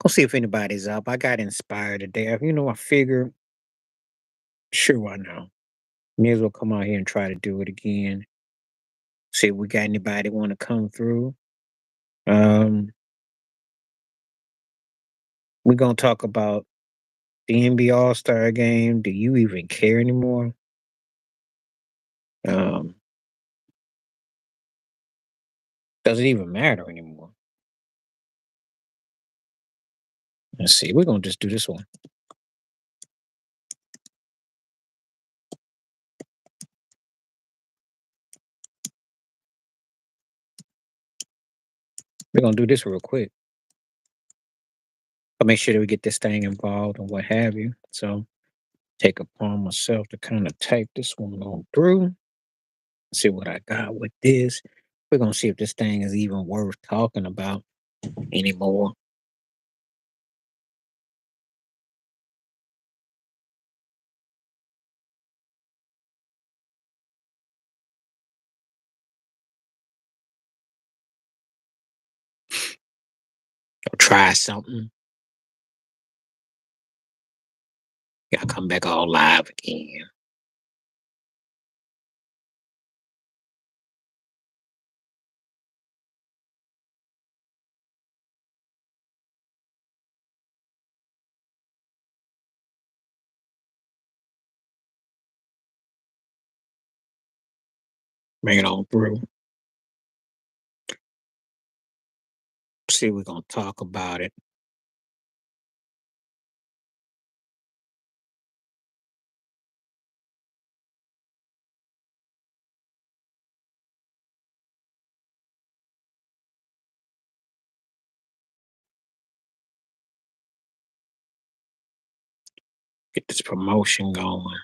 Go see if anybody's up. I got inspired today. I figured, sure, why not? May as well come out here and try to do it again. See if we got anybody want to come through. Um, we're gonna talk about the NBA All Star Game. Do you even care anymore? Um, does it even matter anymore? Let's see. We're gonna just do this one. We're gonna do this real quick. I'll make sure that we get this thing involved and what have you. So take upon myself to kind of type this one on through. See what I got with this. We're gonna see if this thing is even worth talking about anymore. Or try something. Gotta come back all live again. Bring it on through. See, we're gonna talk about it. Get this promotion going.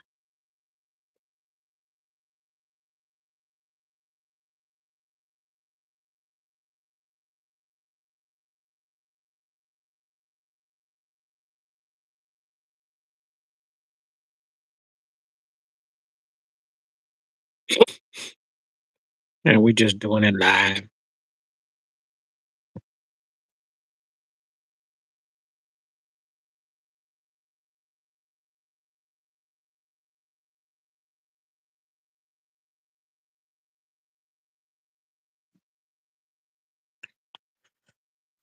And we just doing it live.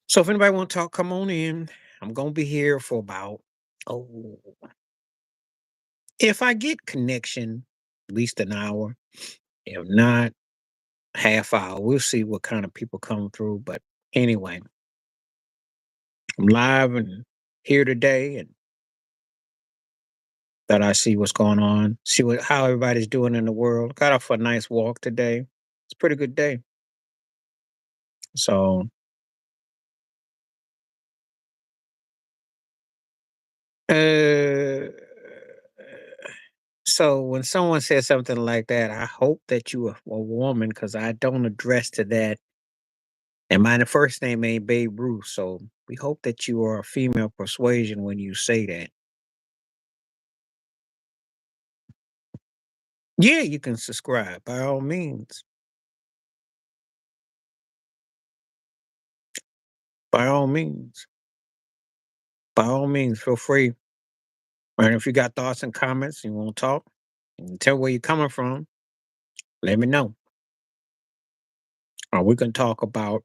So if anybody want to talk, come on in. I'm gonna be here for about oh, if I get connection, at least an hour. If not, half hour. We'll see what kind of people come through. But anyway, I'm live and here today, and that I see what's going on, see what how everybody's doing in the world. Got off for a nice walk today. It's a pretty good day. So, uh, so when someone says something like that, I hope that you are a woman because I don't address to that. And my first name ain't Babe Ruth, so we hope that you are a female persuasion when you say that. Yeah, you can subscribe by all means. By all means. By all means, feel free. And if you got thoughts and comments, you want to talk, and tell where you're coming from, let me know. Or we can talk about.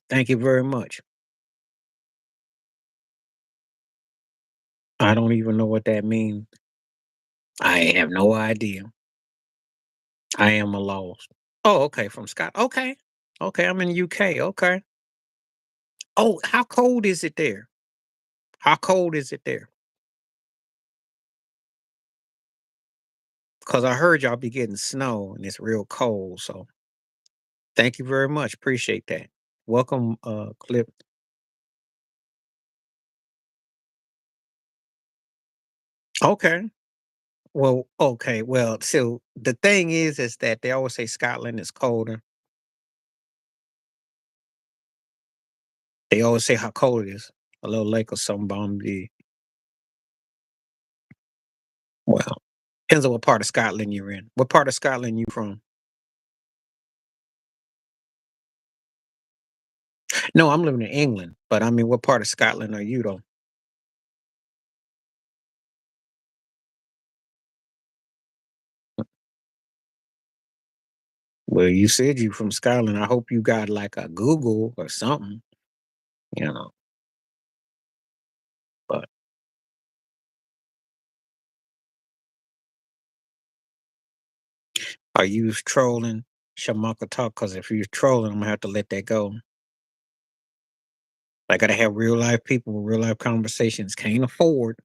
Thank you very much. I don't even know what that means. I have no idea. I am a lost. Oh, okay, from Scott. Okay. Okay, I'm in UK. Okay. Oh, how cold is it there? How cold is it there? Because I heard y'all be getting snow and it's real cold. So thank you very much. Appreciate that. Welcome, Clip. Okay. Well, okay. Well, so the thing is that they always say Scotland is colder. They always say how cold it is. A little lake or something bomb the well. Depends on what part of Scotland you're in. What part of Scotland you from? No, I'm living in England, but I mean, what part of Scotland are you though? Well, you said you from Scotland. I hope you got like a Google or something, you know. But are you trolling Shamaka talk? Because if you're trolling, I'm gonna have to let that go. I gotta have real life people with real life conversations. Can't afford.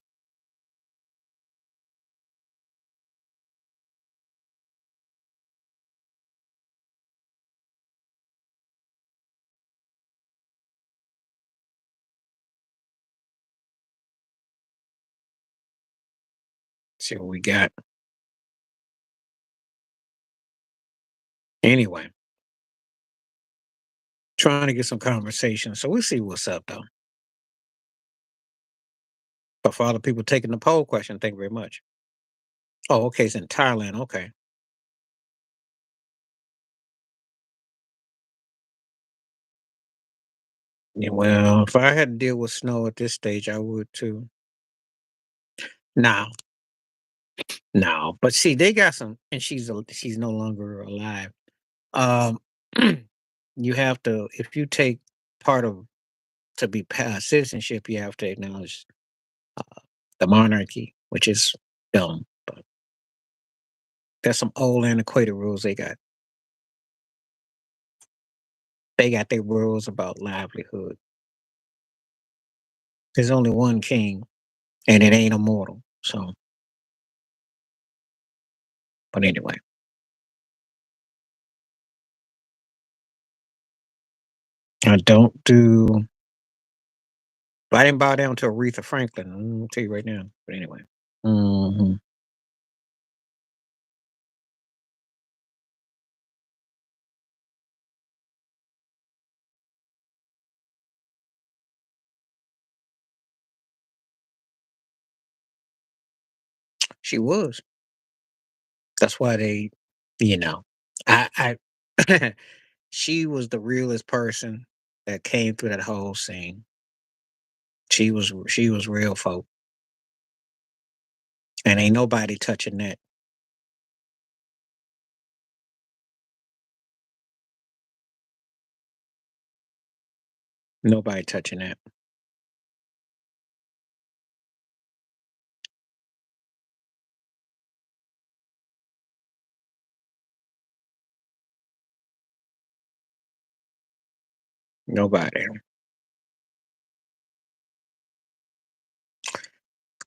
See what we got. Anyway, trying to get some conversation. So we'll see what's up though. But for all the people taking the poll question, thank you very much. Oh, okay, it's in Thailand. Okay. Yeah, well, if I had to deal with snow at this stage, I would too. Now, no, but see, they got some, and she's no longer alive. Um, you have to if you take part of to be past citizenship, you have to acknowledge uh, the monarchy, which is dumb. But there's some old antiquated rules they got. They got their rules about livelihood. There's only one king, and it ain't immortal. So, but anyway, I don't do. I didn't bow down to Aretha Franklin. I'm gonna tell you right now. But anyway. Hmm. She was. That's why they, you know, I she was the realest person that came through that whole scene. She was real folk, and ain't nobody touching that. Nobody touching that. Nobody.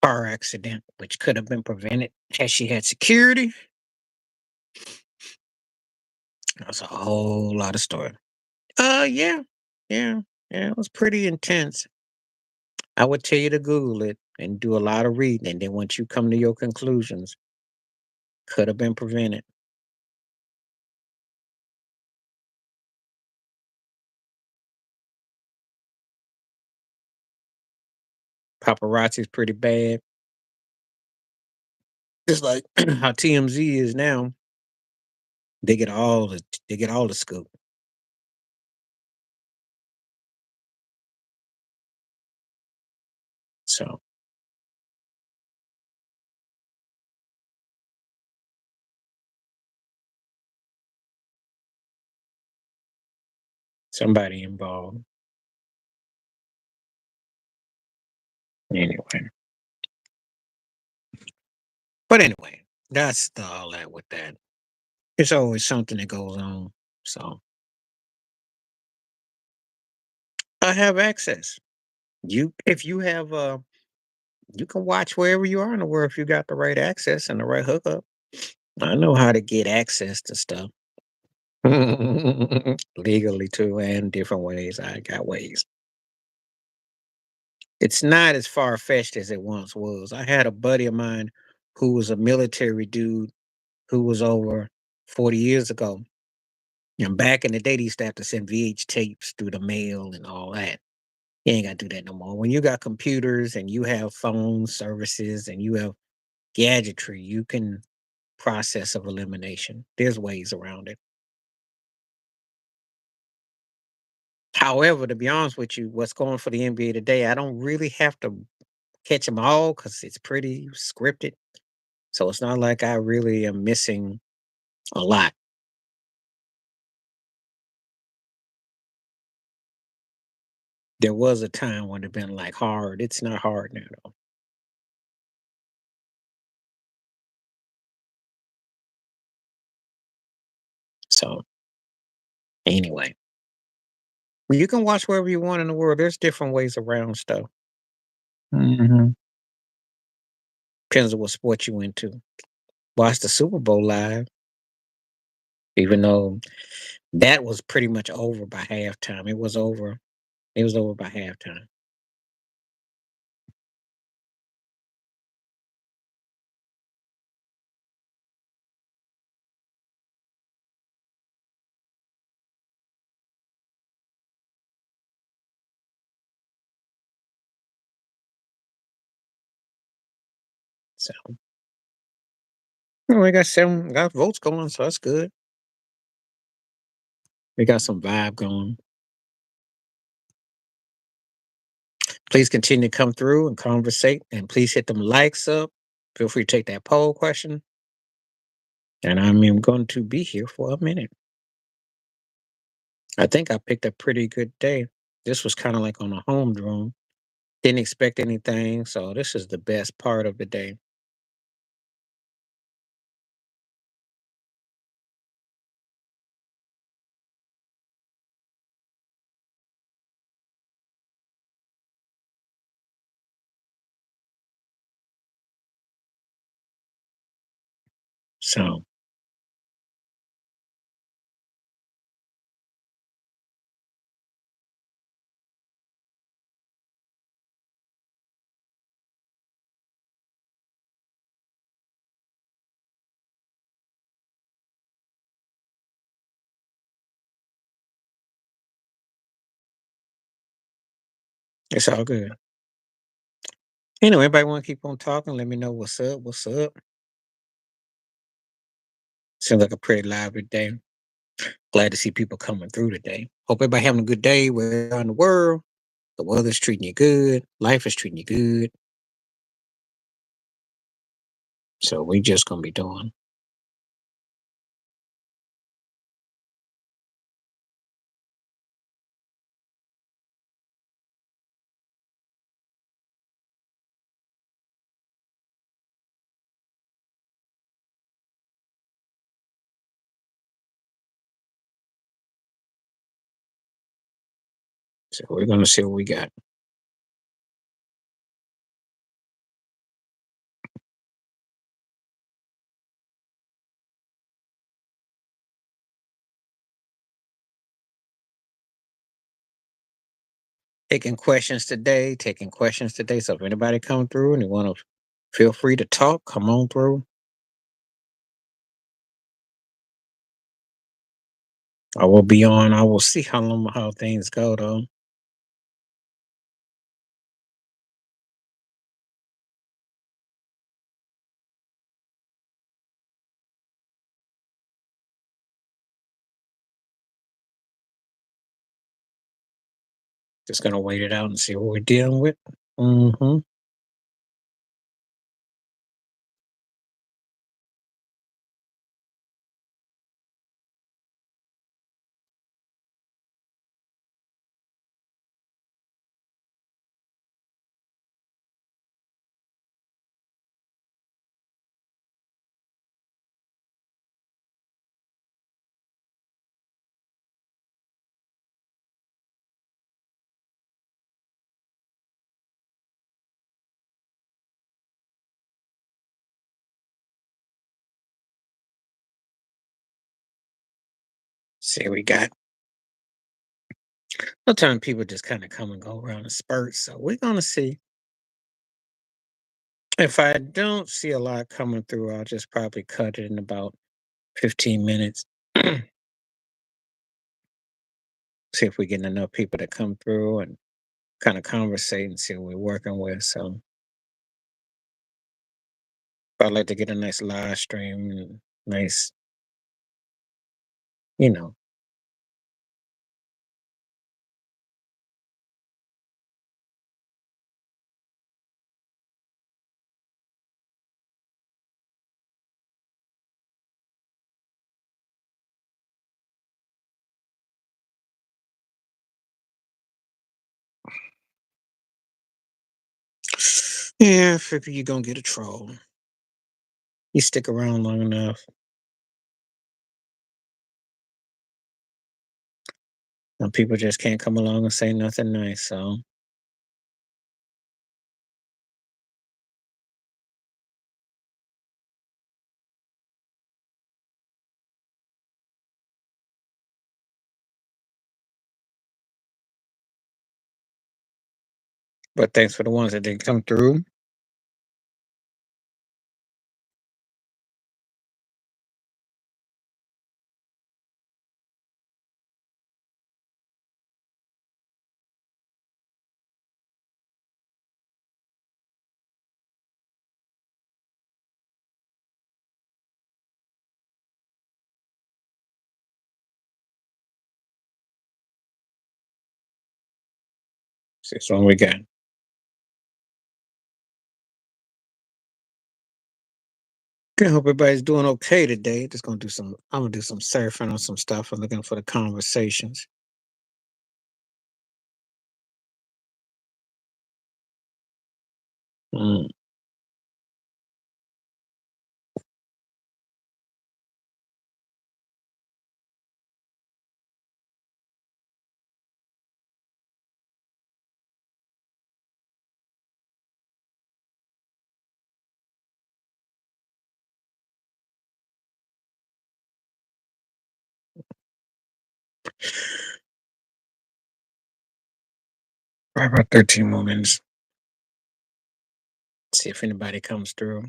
Car accident, which could have been prevented had she had security. That's a whole lot of story. Yeah, yeah, yeah. It was pretty intense. I would tell you to Google it and do a lot of reading, and then once you come to your conclusions, could have been prevented. Paparazzi is pretty bad. Just like how TMZ is now, they get all the scoop. So somebody involved. Anyway. But anyway, that's all that with that. It's always something that goes on. So I have access. You if you have you can watch wherever you are in the world if you got the right access and the right hookup. I know how to get access to stuff. Legally too, and different ways. I got ways. It's not as far fetched as it once was. I had a buddy of mine who was a military dude who was over 40 years ago. And back in the day, they used to have to send VH tapes through the mail and all that. You ain't got to do that no more. When you got computers and you have phone services and you have gadgetry, you can process of elimination. There's ways around it. However, to be honest with you, what's going for the NBA today, I don't really have to catch them all because it's pretty scripted. So it's not like I really am missing a lot. There was a time when it been like hard. It's not hard now though. So anyway, you can watch wherever you want in the world. There's different ways around stuff. Hmm. Depends on what sport you into. Watch the Super Bowl live, even though that was pretty much over by halftime. It was over. It was over by halftime. So we got got votes going, so that's good. We got some vibe going. Please continue to come through and conversate, and please hit them likes up. Feel free to take that poll question, and I'm going to be here for a minute. I think I picked a pretty good day. This was kind of like on a home drone. Didn't expect anything, so this is the best part of the day. So it's all good. Anyway, everybody want to keep on talking? Let me know what's up. What's up? Seems like a pretty lively day. Glad to see people coming through today. Hope everybody having a good day wherever you are in the world. The weather's treating you good. Life is treating you good. So we just gonna be doing. So we're gonna see what we got. Taking questions today. Taking questions today. So if anybody come through and you want to feel free to talk, come on through. I will be on. I will see how things go though. Just gonna wait it out and see what we're dealing with. Hmm. See, we got. Sometimes people just kind of come and go around in spurts. So we're gonna see. If I don't see a lot coming through, I'll just probably cut it in about 15 minutes. See if we get enough people to come through and kind of conversate and see what we're working with. So I'd like to get a nice live stream and nice, you know, Yeah, I figure you're gonna get a troll. You stick around long enough, and people just can't come along and say nothing nice. So, but thanks for the ones that did come through. See, this one we got. I hope everybody's doing okay today. Just gonna do some. I'm gonna do some surfing on some stuff. I'm looking for the conversations. Mm, right about 13 more minutes. See if anybody comes through.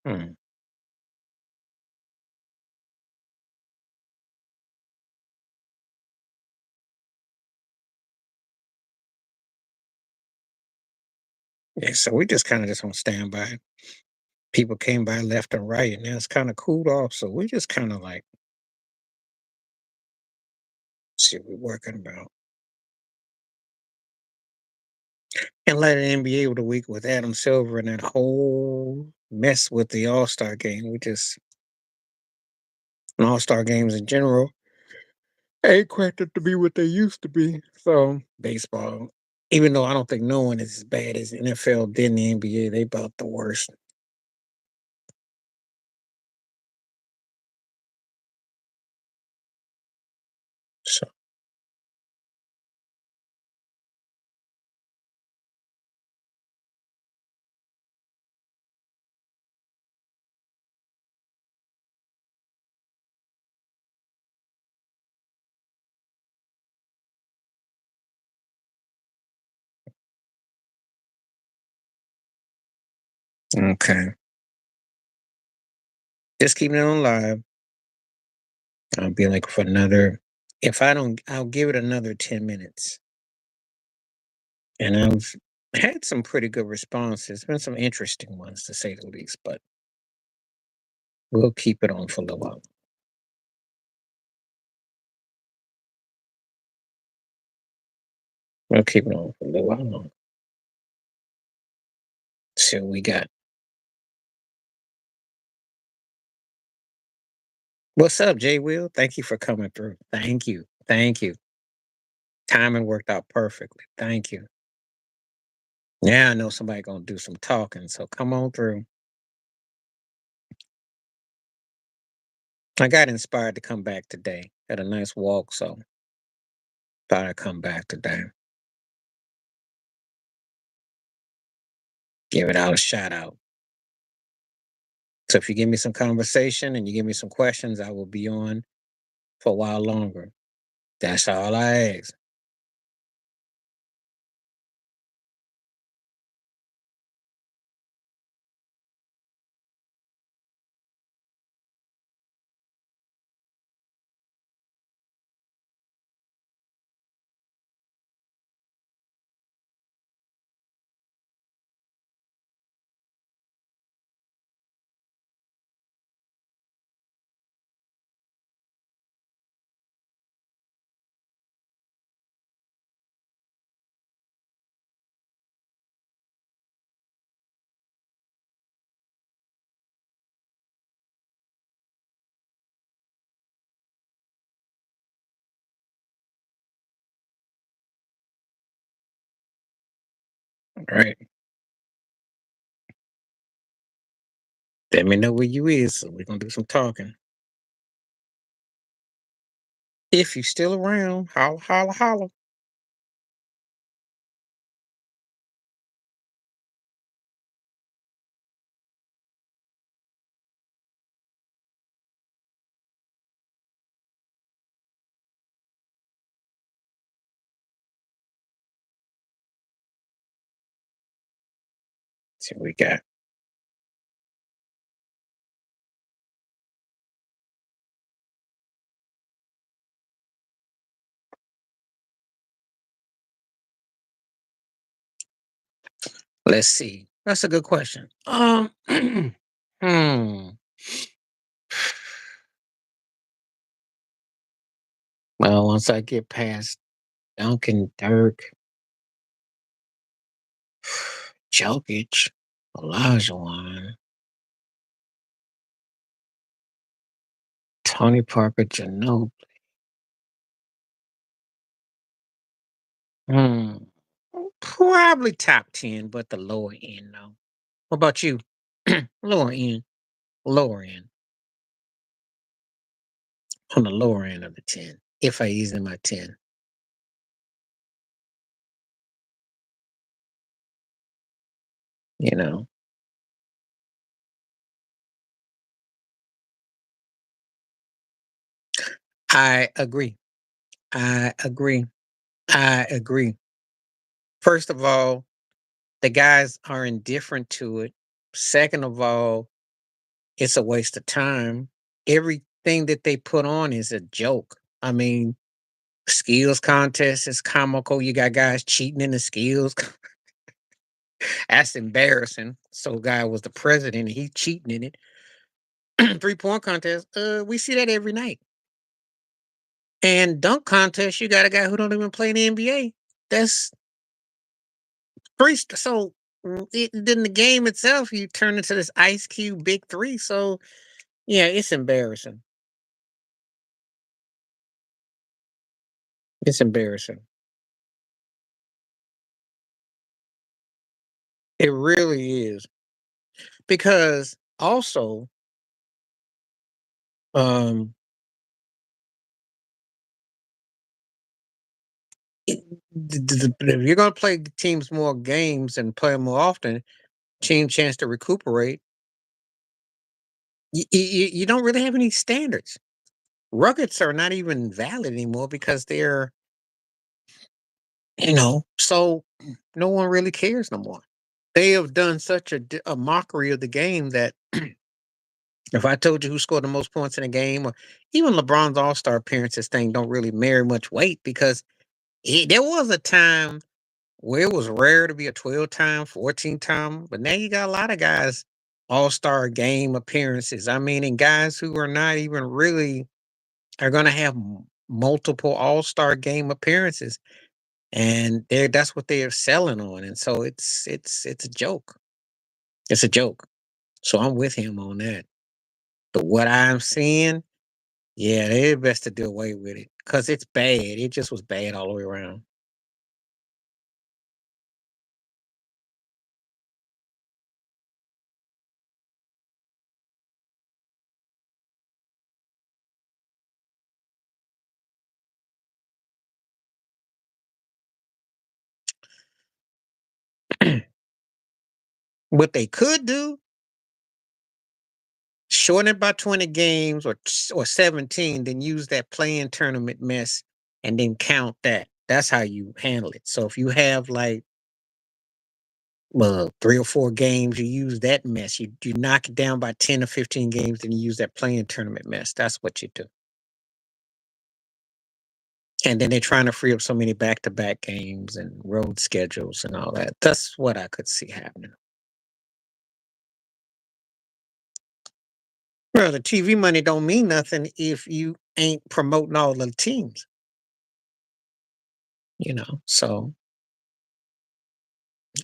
Hmm. Yeah, so we just kind of just on standby. People came by left and right, and now it's kind of cooled off. So we just kind of like see what we're working about. And like the NBA of the week with Adam Silver and that whole mess with the All Star game. We just and All Star games in general ain't quite to be what they used to be. So baseball, even though I don't think no one is as bad as the NFL did in the NBA, they about the worst. So okay, just keeping it on live. I'll be like for another. If I don't, I'll give it another 10 minutes. And I've had some pretty good responses. Been some interesting ones to say the least, but we'll keep it on for a little while. We'll keep it on for a little while longer. See what we got. What's up, Jay Will? Thank you for coming through. Thank you. Thank you. Timing worked out perfectly. Thank you. Now I know somebody gonna do some talking, so come on through. I got inspired to come back today. Had a nice walk, so thought I'd come back today. Give it out a shout out. So if you give me some conversation and you give me some questions, I will be on for a while longer. That's all I ask. Right. Let me know where you is, so we're gonna do some talking. If you still around, holla, holla, holla. See what we got. Let's see. That's a good question. hmm. Well, once I get past Duncan, Dirk, Jokic, Olajuwon, Tony Parker, Ginobili. Hmm. Probably top 10, but the lower end, though. What about you? Lower end. Lower end. On the lower end of the 10. If I use in my 10, you know. I agree. I agree. I agree. First of all, the guys are indifferent to it. Second of all, it's a waste of time. Everything that they put on is a joke. I mean, skills contest is comical. You got guys cheating in the skills. That's embarrassing. So guy was the president and he cheating in it. 3-point contest. We see that every night. And dunk contest, you got a guy who don't even play in the NBA. That's so then the game itself, you turn into this Ice Cube Big Three. So yeah, it's embarrassing. It's embarrassing. It really is because also, um, it, if you're going to play teams more games and play 'em more often, team chance to recuperate. You don't really have any standards. Ruggets are not even valid anymore because they're so no one really cares no more. They have done such a mockery of the game that if I told you who scored the most points in a game, or even LeBron's All Star appearances thing, don't really carry much weight because there was a time where it was rare to be a 12-time, 14-time, but now you got a lot of guys All Star game appearances. I mean, and guys who are not even really are going to have multiple All Star game appearances, and that's what they're selling on, and so it's a joke. It's a joke. So I'm with him on that. But what I'm seeing, yeah, they're best to do away with it because it's bad. It just was bad all the way around. What they could do, shorten it by 20 games or 17, then use that playing tournament mess and then count that. That's how you handle it. So if you have like 3 or 4 games, you use that mess. You knock it down by 10 or 15 games, then you use that playing tournament mess. That's what you do. And then they're trying to free up so many back-to-back games and road schedules and all that. That's what I could see happening. Well, the TV money don't mean nothing if you ain't promoting all the teams, So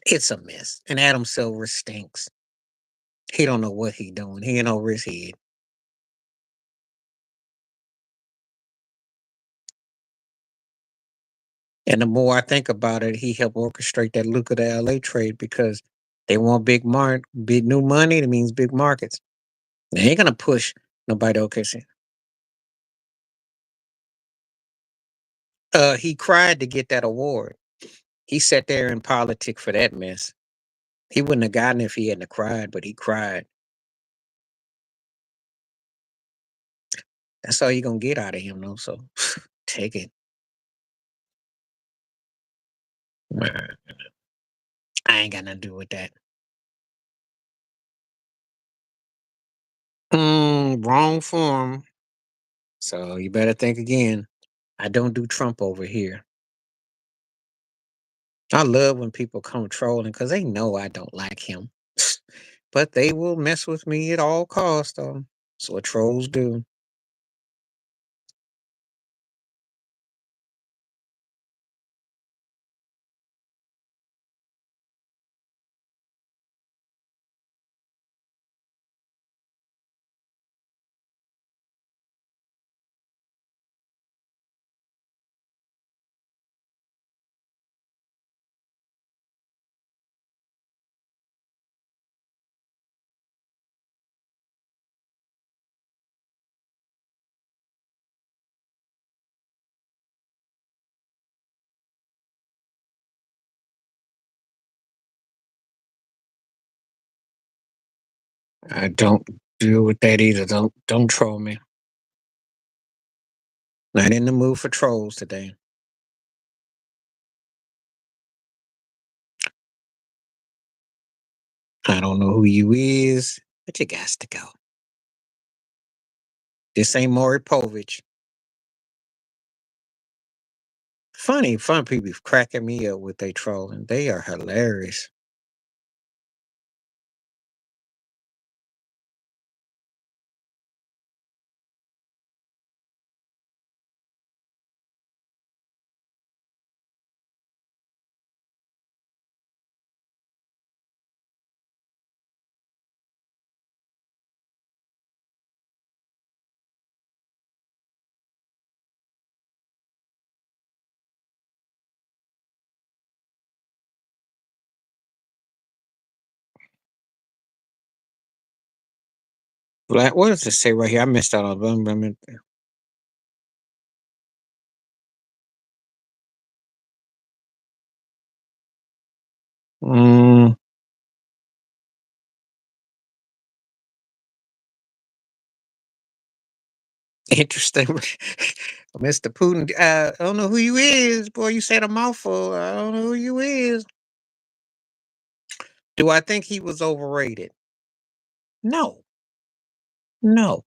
it's a mess. And Adam Silver stinks. He don't know what he doing. He ain't over his head. And the more I think about it, he helped orchestrate that Luca to LA trade because they want big new money. That means big markets. They ain't gonna push nobody to OKC. He cried to get that award. He sat there in politics for that mess. He wouldn't have gotten it if he hadn't cried, but he cried. That's all you're gonna get out of him, though. So take it. Man, I ain't got nothing to do with that. Wrong form. So you better think again. I don't do Trump over here. I love when people come trolling because they know I don't like him. But they will mess with me at all costs, though. That's what trolls do. I don't deal with that either. Don't troll me. Not in the mood for trolls today. I don't know who you is, but you got to go. This ain't Maury Povich. Fun people cracking me up with they trolling. They are hilarious. Like, what does it say right here? I missed out on them. Mm, interesting. Mr. Putin. I don't know who you is, boy. You said a mouthful. I don't know who you is. Do I think he was overrated? No, no.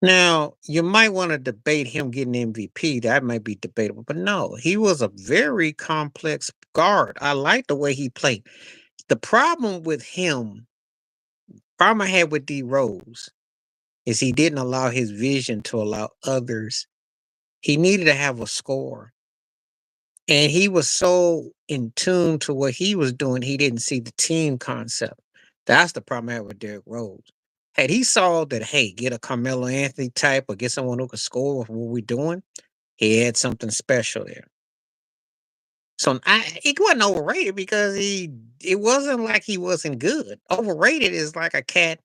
Now, you might want to debate him getting MVP. That might be debatable, but no, he was a very complex guard. I like the way he played. The problem I had with D Rose is he didn't allow his vision to allow others. He needed to have a score. And he was so in tune to what he was doing, he didn't see the team concept. That's the problem I had with Derrick Rose. Had he saw that, hey, get a Carmelo Anthony type or get someone who could score with what we're doing, he had something special there. So he wasn't overrated because it wasn't like he wasn't good. Overrated is like a cat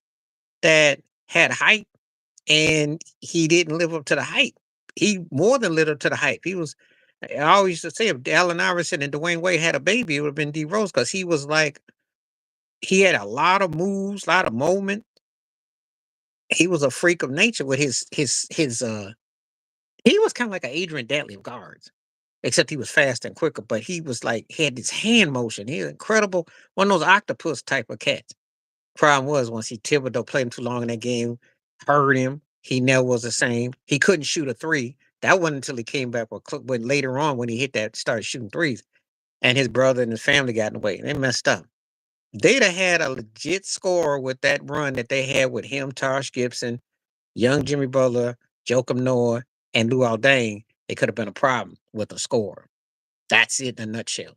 that had hype and he didn't live up to the hype. He more than lived up to the hype. I always used to say if Allen Iverson and Dwayne Wade had a baby, it would have been D Rose because he was like he had a lot of moves, a lot of moment. He was a freak of nature with his he was kind of like an Adrian Dantley of guards, except he was faster and quicker, but he was like he had this hand motion. He was incredible, one of those octopus type of cats. Problem was once he Thibodeau played him too long in that game, hurt him. He never was the same. He couldn't shoot a three. That wasn't until he came back when later on when he hit that started shooting threes. And his brother and his family got in the way. They messed up. They'd have had a legit score with that run that they had with him, Tosh Gibson, young Jimmy Butler, Joakim Noah, and Lou Aldane. It could have been a problem with a score. That's it in a nutshell.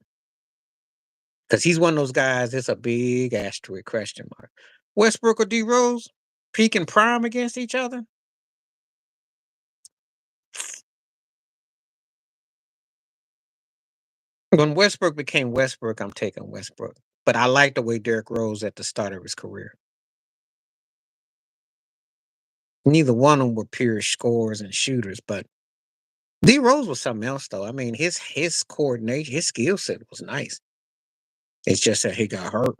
Because he's one of those guys, it's a big asterisk question mark. Westbrook or D Rose, peak and prime against each other? When Westbrook became Westbrook, I'm taking Westbrook. But I like the way Derrick Rose at the start of his career. Neither one of them were pure scorers and shooters, but D Rose was something else though. I mean, his coordination, his skill set was nice. It's just that he got hurt.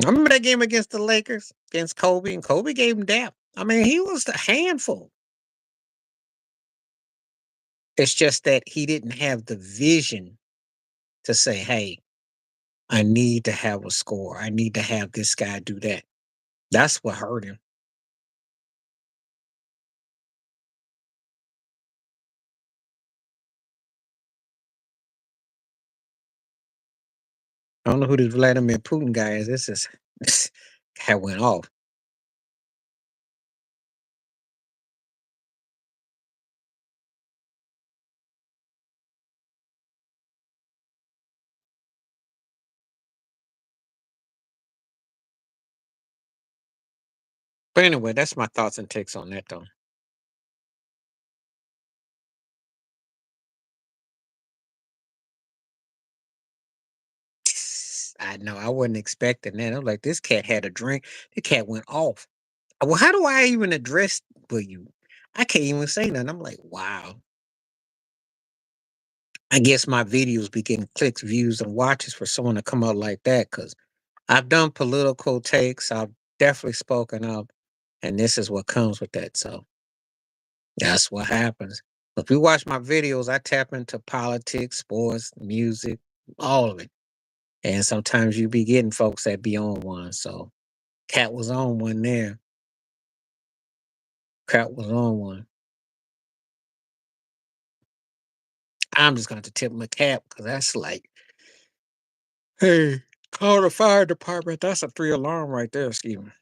I remember that game against the Lakers against Kobe, and Kobe gave him depth. I mean, he was a handful. It's just that he didn't have the vision to say, "Hey, I need to have a score. I need to have this guy do that." That's what hurt him. I don't know who this Vladimir Putin guy is. This is this guy went off. But anyway, that's my thoughts and takes on that though. I know I wasn't expecting that. I'm like, this cat had a drink. The cat went off. Well, how do I even address with you? I can't even say nothing. I'm like, wow. I guess my videos be getting clicks, views, and watches for someone to come out like that. Cause I've done political takes. I've definitely spoken up, and this is what comes with that. So that's what happens. If you watch my videos, I tap into politics, sports, music, all of it. And sometimes you be getting folks that be on one. So Cat was on one there. Cat was on one. I'm just going to tip my cap because that's like, hey, call the fire department. That's a three alarm right there, excuse me.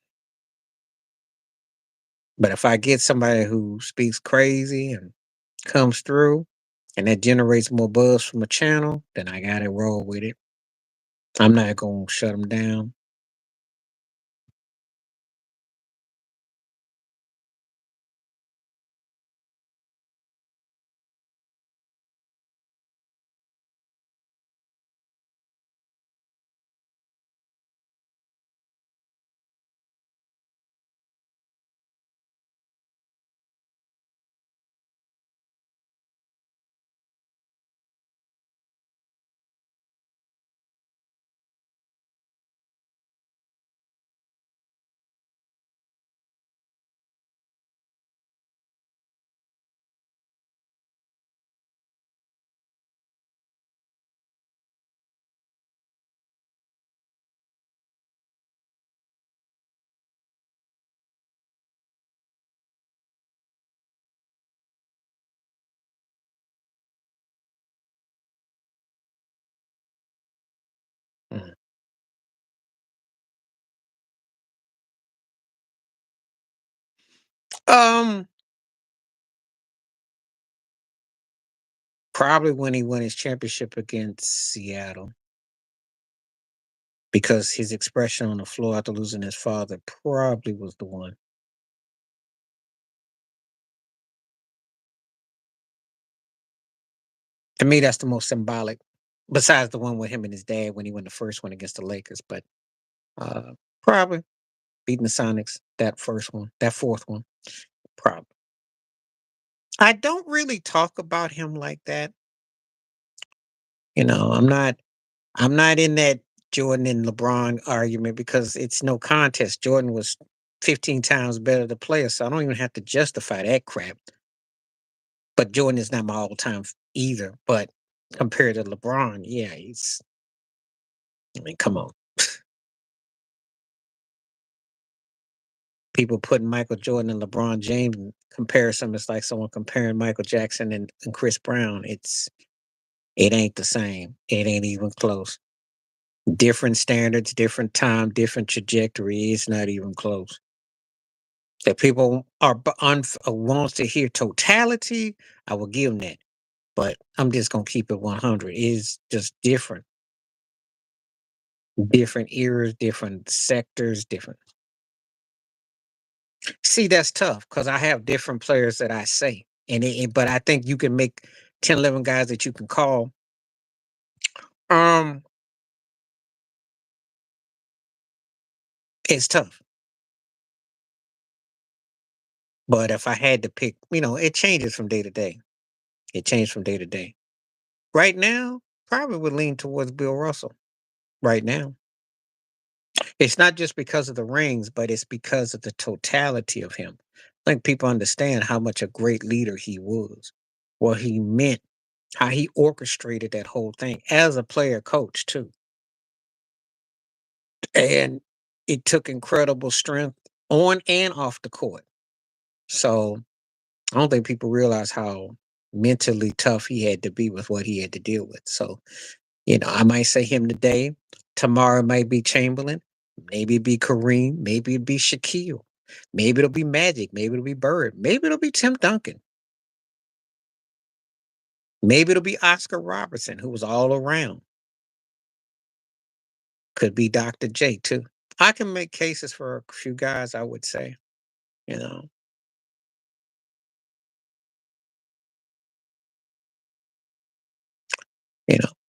But if I get somebody who speaks crazy and comes through and that generates more buzz from a channel, then I got to roll with it. I'm not going to shut them down. Mm. Um, Probably when he won his championship against Seattle because his expression on the floor after losing his father probably was the one. To me, that's the most symbolic, besides the one with him and his dad when he won the first one against the Lakers. But uh, probably beating the Sonics, that first one, that fourth one, probably. I don't really talk about him like that. You know, I'm not in that Jordan and LeBron argument because it's no contest. Jordan was 15 times better the player, so I don't even have to justify that crap. But Jordan is not my all-time either. But compared to LeBron, yeah, he's. I mean, come on. People putting Michael Jordan and LeBron James in comparison. It's like someone comparing Michael Jackson and Chris Brown. It ain't the same. It ain't even close. Different standards, different time, different trajectory. It's not even close. If people are wants to hear totality, I will give them that. But I'm just gonna keep it 100. It's just different, different eras, different sectors, different. See, that's tough because I have different players that I say, but I think you can make 10, 11 guys that you can call Um, it's tough, but if I had to pick, it changes from day to day. It changed from day to day. Right now, probably would lean towards Bill Russell. Right now, it's not just because of the rings, but it's because of the totality of him. I think people understand how much a great leader he was, what he meant, how he orchestrated that whole thing as a player coach too. And it took incredible strength on and off the court. So I don't think people realize how mentally tough he had to be with what he had to deal with. So, I might say him today. Tomorrow it might be Chamberlain. Maybe it be Kareem. Maybe it be Shaquille. Maybe it'll be Magic. Maybe it'll be Bird. Maybe it'll be Tim Duncan. Maybe it'll be Oscar Robertson, who was all around. Could be Dr. J too. I can make cases for a few guys, I would say, you know.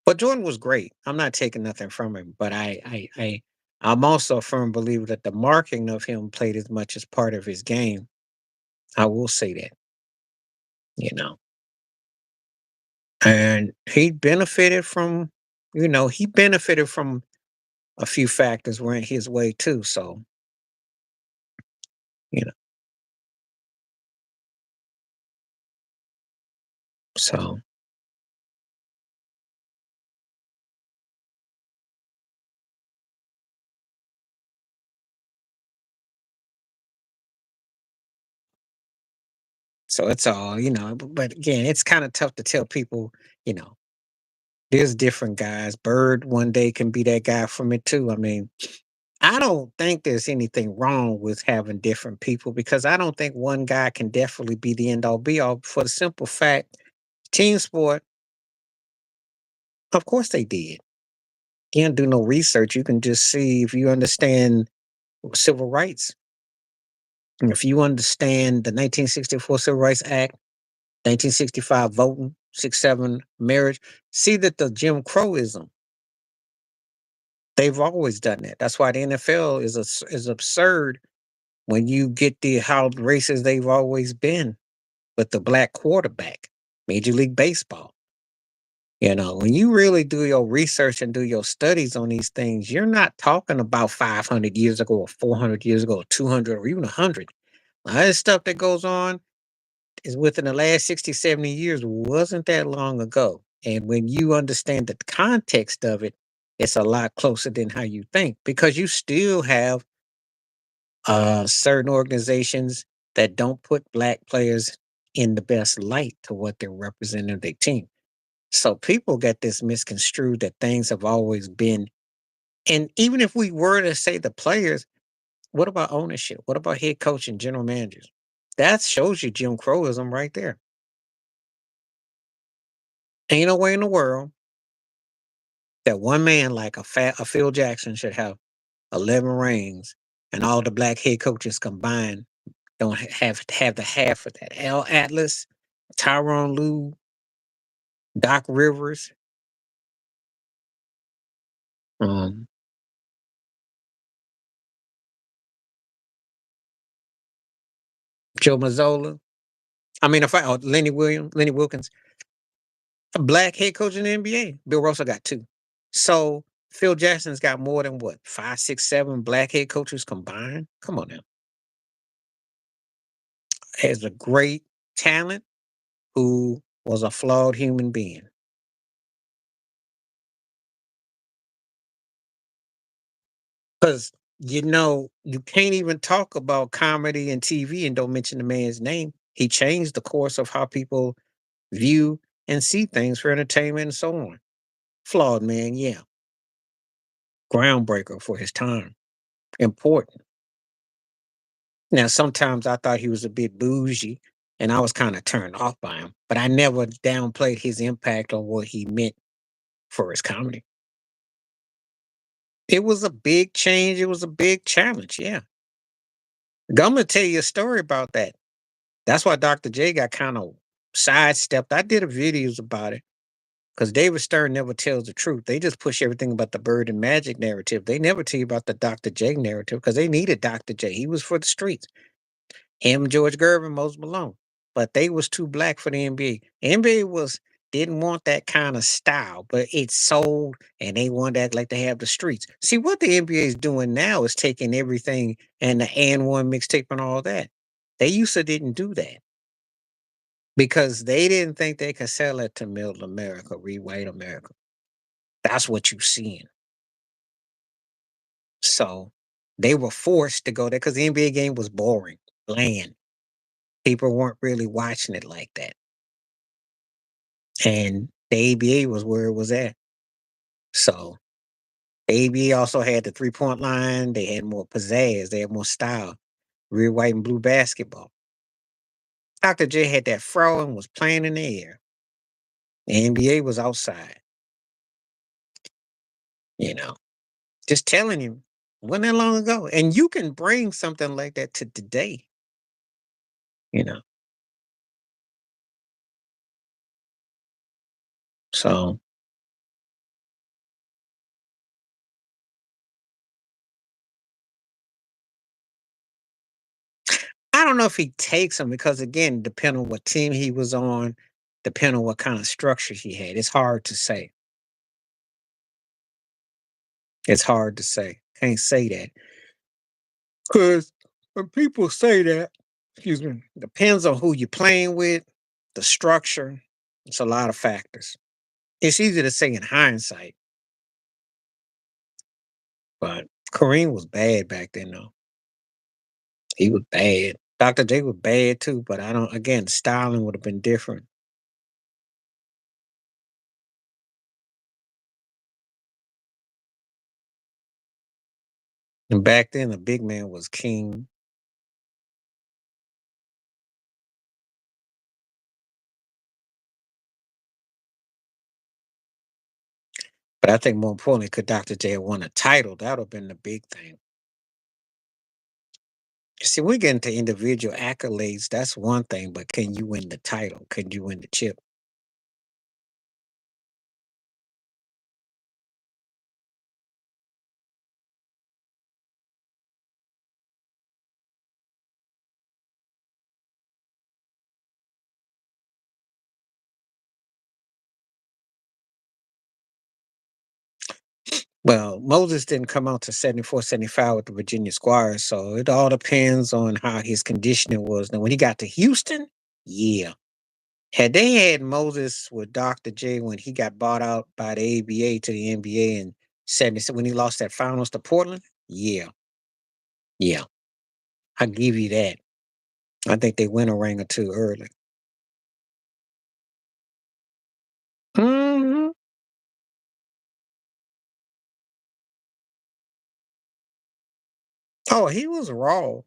But Jordan was great. I'm not taking nothing from him, but I'm also a firm believer that the marking of him played as much as part of his game. I will say that, you know. And he benefited from a few factors went his way too. So, you know, so so it's all, but again, it's kind of tough to tell people, you know, there's different guys. Bird one day can be that guy for me too. I mean, I don't think there's anything wrong with having different people because I don't think one guy can definitely be the end all be all for the simple fact team sport, of course they did. You can't do no research. You can just see if you understand civil rights. And if you understand the 1964 Civil Rights Act, 1965 voting, 67 marriage, see that the Jim Crowism, they've always done that. That's why the NFL is absurd when you get the how racist they've always been with the black quarterback, Major League Baseball. When you really do your research and do your studies on these things, you're not talking about 500 years ago or 400 years ago, or 200 or even 100. All this stuff that goes on is within the last 60, 70 years wasn't that long ago. And when you understand the context of it, it's a lot closer than how you think because you still have certain organizations that don't put black players in the best light to what they're representing their team. So people get this misconstrued that things have always been. And even if we were to say the players, what about ownership? What about head coach and general managers? That shows you Jim Crowism right there. Ain't no way in the world that one man like a Phil Jackson should have 11 rings and all the black head coaches combined don't have the half of that. Al Atlas, Tyronn Lue, Doc Rivers, um, Joe Mazzola. I mean, if I Lenny Wilkins, a black head coach in the NBA. Bill Russell got two. So Phil Jackson's got more than what, five, six, seven black head coaches combined? Come on now. Has a great talent who was a flawed human being. Because you can't even talk about comedy and TV and don't mention the man's name. He changed the course of how people view and see things for entertainment and so on. Flawed man, yeah. Groundbreaker for his time. Important. Now, sometimes I thought he was a bit bougie and I was kind of turned off by him, but I never downplayed his impact on what he meant for his comedy. It was a big change. It was a big challenge. Yeah. I'm going to tell you a story about that. That's why Dr. J got kind of sidestepped. I did a videos about it Because David Stern never tells the truth. They just push everything about the bird and magic narrative. They never tell you about the Dr. J narrative because they needed Dr. J. He was for the streets. Him, George Gervin, Moses Malone. But they was too black for the NBA. NBA was didn't want that kind of style, but it sold and they wanted to act like they have the streets. See what the NBA is doing now is taking everything and the and one mixtape and all that. They used to didn't do that because they didn't think they could sell it to middle America, white America. That's what you're seeing. So they were forced to go there because the NBA game was boring, bland. People weren't really watching it like that. And the ABA was where it was at. So the ABA also had the 3-point line. They had more pizzazz. They had more style. Red, white, and blue basketball. Dr. J had that fro and was playing in the air. The NBA was outside. You know, just telling him, wasn't that long ago. And you can bring something like that to today. You know, so I don't know if he takes them because again, depending on what team he was on, depending on what kind of structure he had. It's hard to say. It's hard to say. Can't say that. Because when people say that, excuse me, depends on who you're playing with, the structure. It's a lot of factors. It's easy to say in hindsight, but Kareem was bad back then, though. He was bad. Dr. J was bad too, but I don't, again, styling would have been different. And back then, the big man was king. But I think more importantly, could Dr. J have won a title? That would have been the big thing. See, we get into individual accolades. That's one thing, but can you win the title? Can you win the chip? Well, Moses didn't come out to 74, 75 with the Virginia Squires, so it all depends on how his conditioning was. Now, when he got to Houston, yeah. Had they had Moses with Dr. J when he got bought out by the ABA to the NBA in 70, when he lost that finals to Portland, yeah, yeah. I give you that. I think they win a ring or two early. Mhm. Oh, he was raw.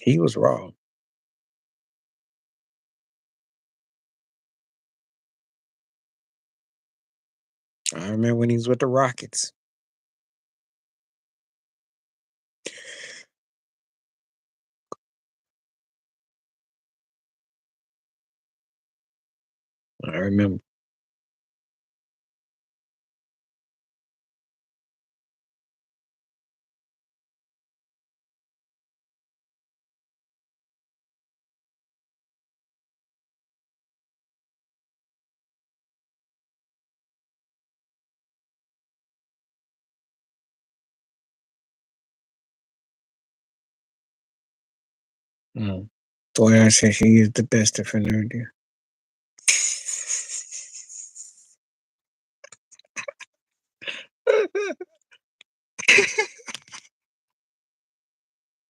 He was raw. I remember when he was with the Rockets. I remember. Mm. Boy, I said he is the best defender there.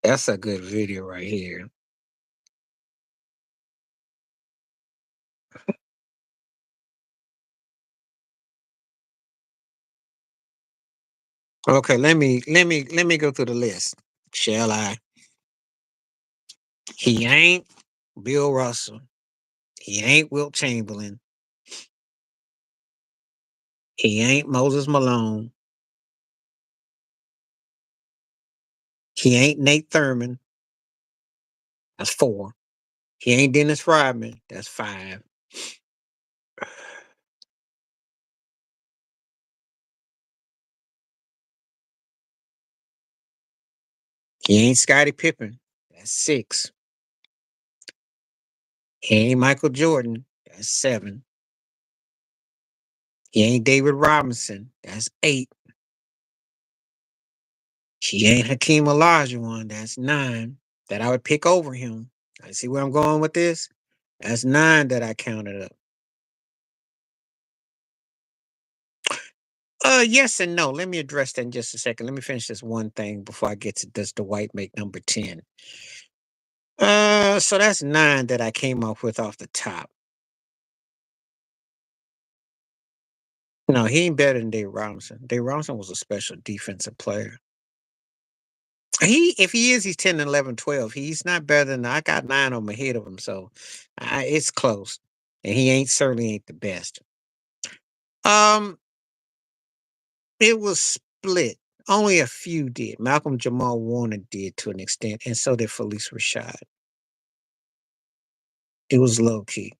That's a good video right here. Okay, let me go through the list. Shall I? He ain't Bill Russell. He ain't Wilt Chamberlain. He ain't Moses Malone. He ain't Nate Thurman. That's 4. He ain't Dennis Rodman. That's 5. He ain't Scottie Pippen. That's 6. He ain't Michael Jordan. That's 7. He ain't David Robinson. That's 8. He ain't Hakeem Olajuwon. That's 9. That I would pick over him. I see where I'm going with this. That's 9 that I counted up. Yes and no. Let me address that in just a second. Let me finish this one thing before I get to does Dwight make number 10. So that's 9 that I came up with off the top. No, he ain't better than Dave Robinson. Dave Robinson was a special defensive player. If he is, he's 10, 11, 12. He's not better than I got 9 on my head of him, so it's close. And he ain't certainly ain't the best. Um, it was split. Only a few did. Malcolm Jamal Warner did to an extent, and so did Felice Rashad. It was low key.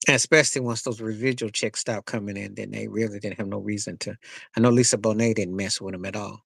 And especially once those residual checks stopped coming in, then they really didn't have no reason to. I know Lisa Bonet didn't mess with him at all.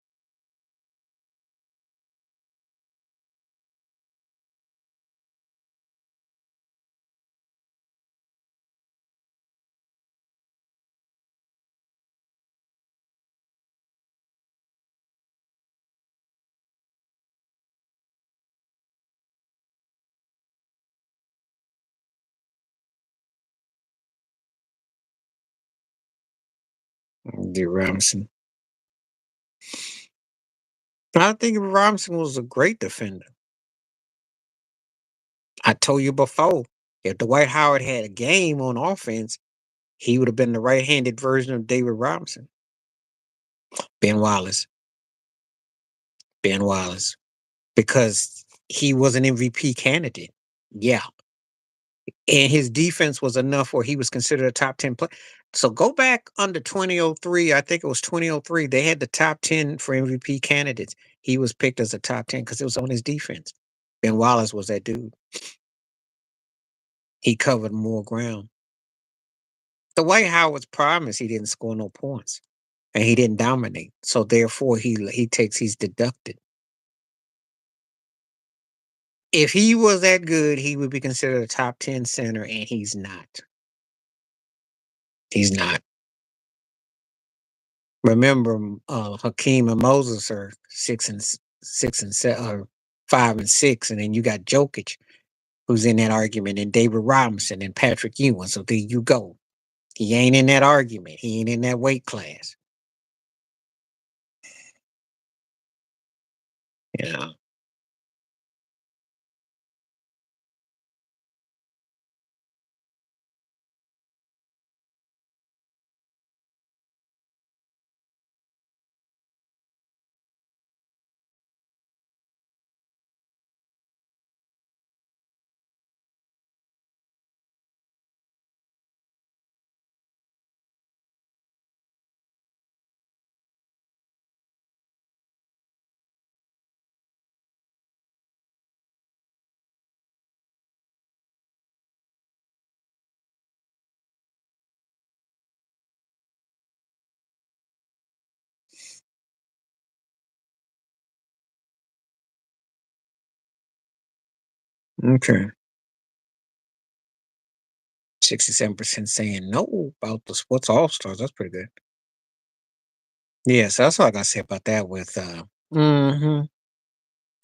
D. Robinson. I think Robinson was a great defender. I told you before, if Dwight Howard had a game on offense, he would have been the right-handed version of David Robinson. Ben Wallace. Ben Wallace. Because he was an MVP candidate. Yeah. And his defense was enough where he was considered a top 10 player. So go back under 2003. I think it was 2003. They had the top 10 for MVP candidates. He was picked as a top 10 because it was on his defense. Ben Wallace was that dude. He covered more ground. The Dwight Howard's problem is he didn't score no points and he didn't dominate. So therefore he's deducted. If he was that good, he would be considered a top 10 center, and he's not. He's not. Remember, Hakeem and Moses are 6 and 7, or 5 and 6, and then you got Jokic, who's in that argument, and David Robinson and Patrick Ewing. So there you go. He ain't in that argument. He ain't in that weight class. Yeah. Okay. 67% saying no about the sports all stars. That's pretty good. Yeah, so that's all I gotta say about that with mhm.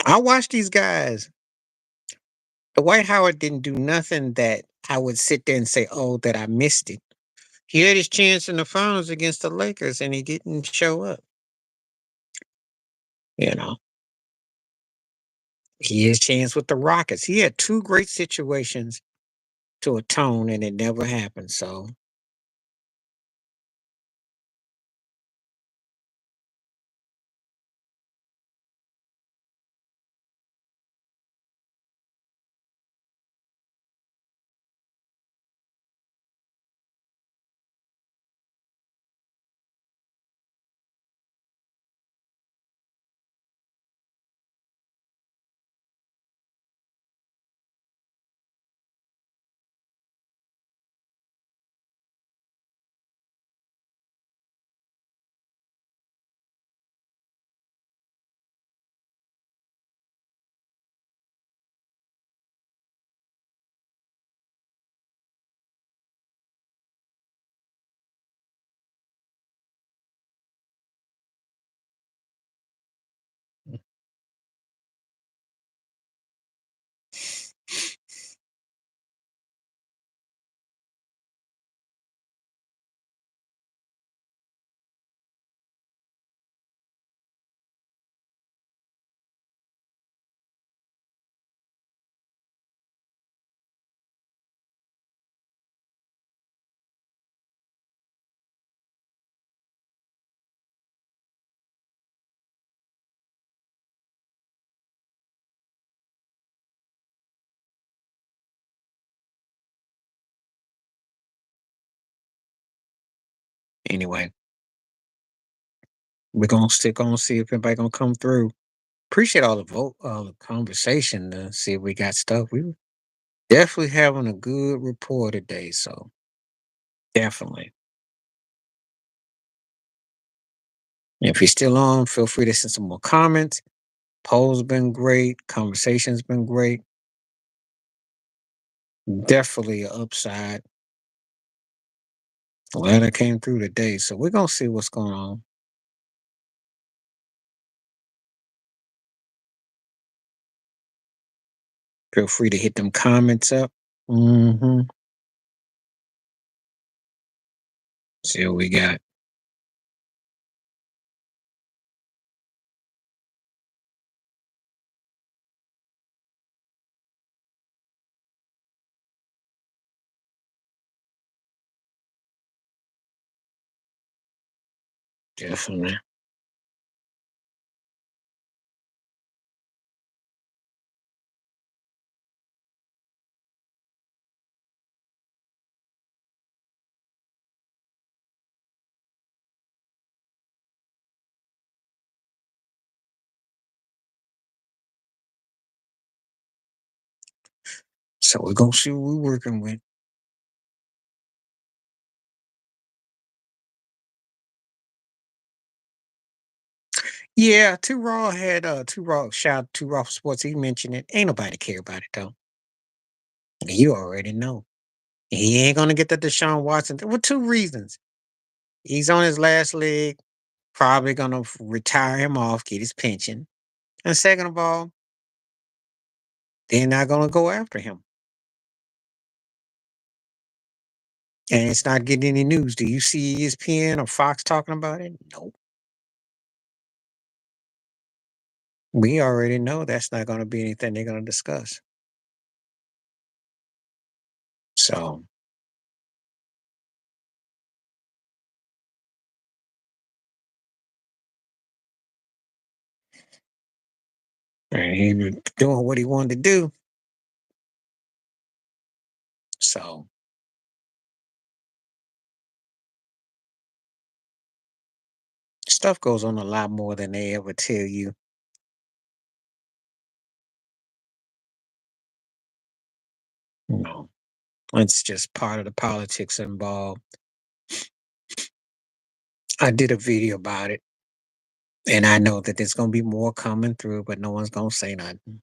I watch these guys. Dwight Howard didn't do nothing that I would sit there and say, "Oh, that I missed it." He had his chance in the finals against the Lakers, and he didn't show up. You know, he had his chance with the Rockets. He had 2 great situations to atone, and it never happened. So, Anyway, we're gonna stick on, see if anybody gonna come through. Appreciate all the the conversation to see if we got stuff. We definitely having a good rapport today, so definitely. If you're still on, feel free to send some more comments. Polls been great, conversation's been great. Definitely a upside. Glad I came through today, so we're gonna see what's going on. Feel free to hit them comments up. Hmm. See what we got. Definitely. So we're gonna see what we're working with. Yeah, Too Raw shout Too Raw Sports. He mentioned it. Ain't nobody care about it though. You already know. He ain't gonna get the Deshaun Watson. Well, two reasons. He's on his last leg, probably gonna retire him off, get his pension. And second of all, they're not gonna go after him. And it's not getting any news. Do you see ESPN or Fox talking about it? Nope. We already know that's not gonna be anything they're gonna discuss. So and he was doing what he wanted to do. So stuff goes on a lot more than they ever tell you. You know, it's just part of the politics involved. I did a video about it, and I know that there's gonna be more coming through, but no one's gonna say nothing.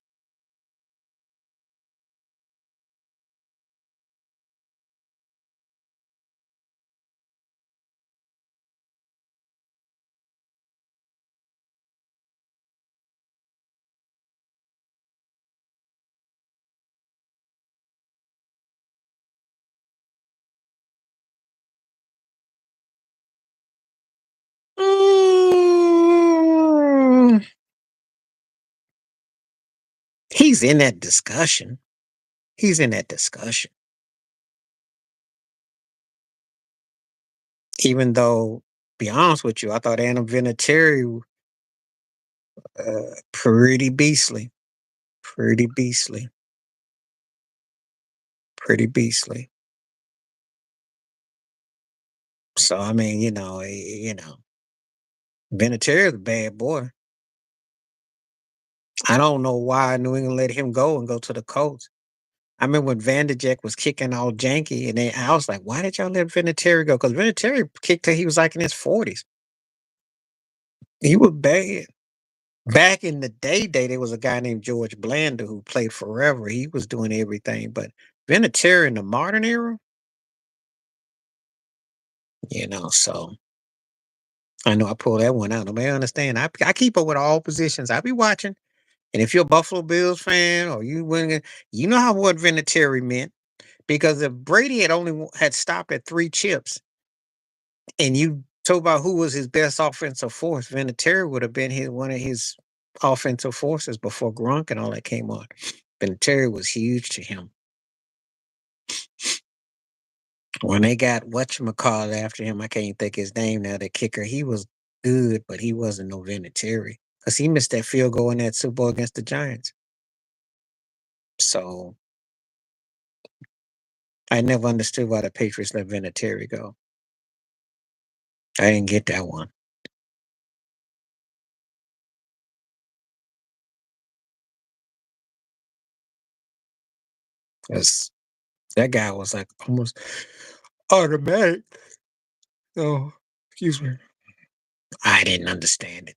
Mm, he's in that discussion. He's in that discussion. Even though, be honest with you, I thought Anna Vinatieri pretty beastly, pretty beastly, pretty beastly. So I mean, Vinatieri's a bad boy. I don't know why New England let him go and go to the Colts. I remember when Vanderjagt was kicking all janky, and then I was like, "Why did y'all let Vinatieri go?" Because Vinatieri kicked till he was like in his 40s. He was bad. Back in the day, there was a guy named George Blanda who played forever. He was doing everything, but Vinatieri in the modern era, so I know I pulled that one out. Nobody understand. I keep up with all positions. I be watching, and if you're a Buffalo Bills fan or you win, you know how what Vinatieri meant. Because if Brady had had stopped at 3 chips and you told about who was his best offensive force, Vinatieri would have been one of his offensive forces before Gronk and all that came on. Vinatieri was huge to him. When they got whatchamacallit after him, I can't think his name now, the kicker, he was good, but he wasn't no Vinatieri because he missed that field goal in that Super Bowl against the Giants. So I never understood why the Patriots let Vinatieri go. I didn't get that one. 'Cause that guy was like almost automatic. Oh, excuse me. I didn't understand it.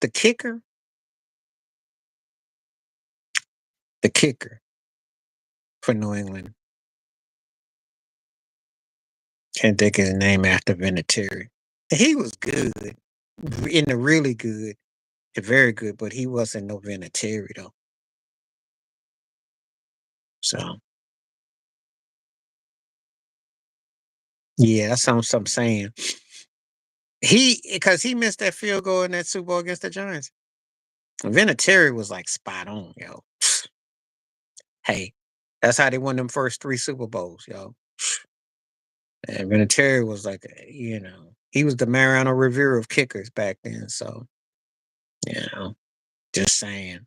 The kicker, the kicker for New England, can't think of his name after Vinatieri. He was good, in the really good, very good, but he wasn't no Vinatieri though. So yeah, that's what I'm saying. He because he missed that field goal in that Super Bowl against the Giants. Vinatieri was like spot on, yo. Hey, that's how they won them first three Super Bowls, yo. And Vinatieri was like, he was the Mariano Rivera of kickers back then. So, you know, just saying.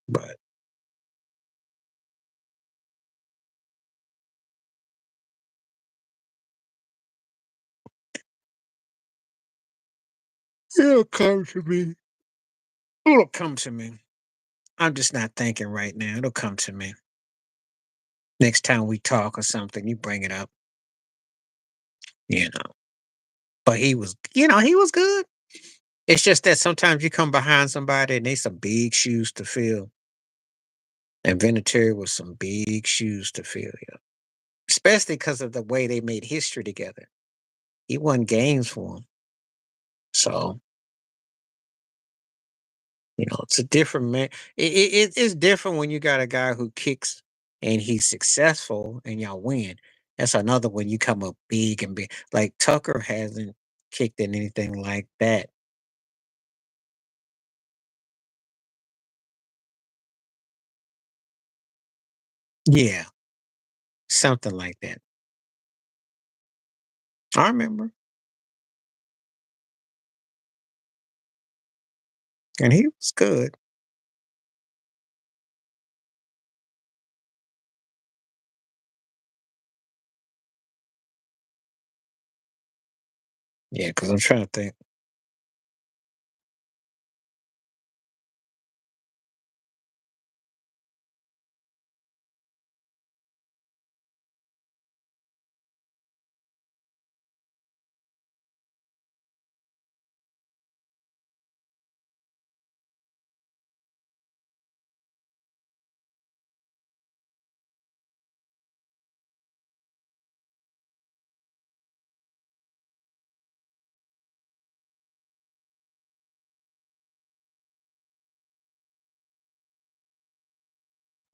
But it'll come to me. It'll come to me. I'm just not thinking right now. It'll come to me. Next time we talk or something, you bring it up, you know. But he was good. It's just that sometimes you come behind somebody and they some big shoes to fill. And Vinatieri was some big shoes to fill, yeah. Especially because of the way they made history together. He won games for him. So, it's a different man. It's different when you got a guy who kicks and he's successful and y'all win. That's another one you come up big and big. Like Tucker hasn't kicked in anything like that. Yeah, something like that. I remember. And he was good. Yeah, because I'm trying to think.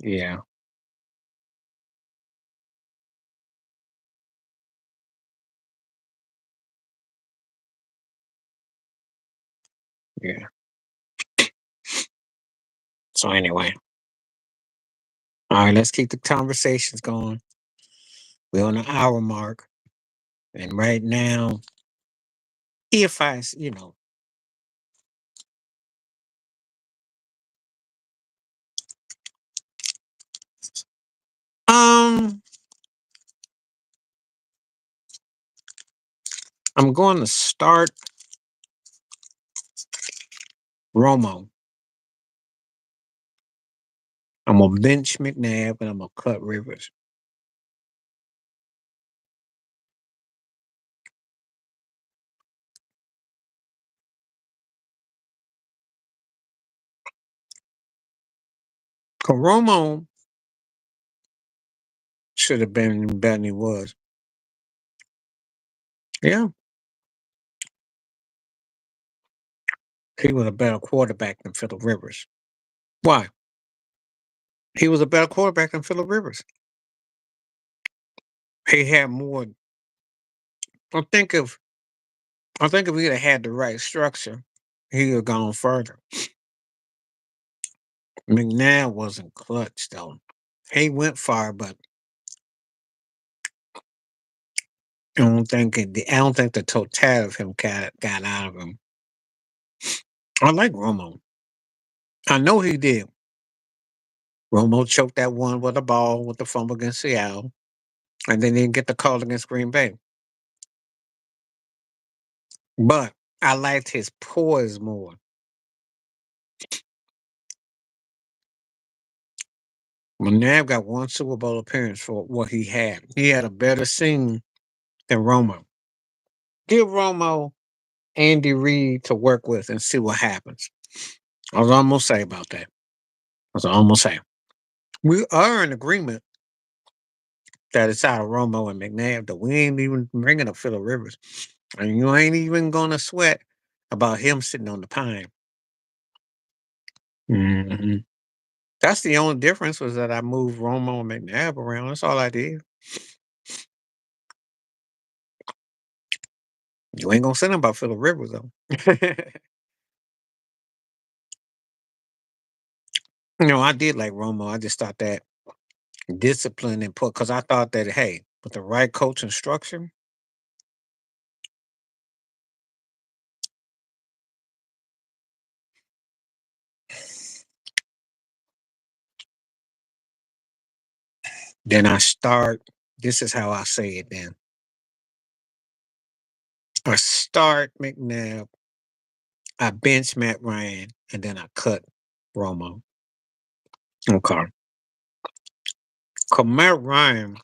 Yeah, yeah. So anyway, all right, let's keep the conversations going. We're on the hour mark. And right now, if I, s- you know, um, I'm going to start Romo. I'm gonna bench McNabb and I'm gonna cut Rivers. 'Cause Romo should have been better than he was. Yeah, he was a better quarterback than Phillip Rivers. Why? He was a better quarterback than Phillip Rivers. He had more. I think if I think if he'd have had the right structure, he'd have gone further. McNabb wasn't clutch though. He went far, but I don't think the totality of him got out of him. I like Romo. I know he did. Romo choked that one with a ball with the fumble against Seattle, and then didn't get the call against Green Bay. But I liked his poise more. McNabb got one Super Bowl appearance for what he had. He had a better scene than Romo. Give Romo Andy Reid to work with and see what happens. I was almost say about that. I was almost say. We are in agreement that it's out of Romo and McNabb that we ain't even bringing up Phillip Rivers. And you ain't even going to sweat about him sitting on the pine. Hmm. That's the only difference was that I moved Romo and McNabb around. That's all I did. You ain't gonna say nothing about Phillip Rivers though. I did like Romo. I just thought that discipline and put because I thought that hey, with the right coach and structure, then I start. This is how I say it. Then I start McNabb. I bench Matt Ryan, and then I cut Romo. Okay. Cause Matt Ryan,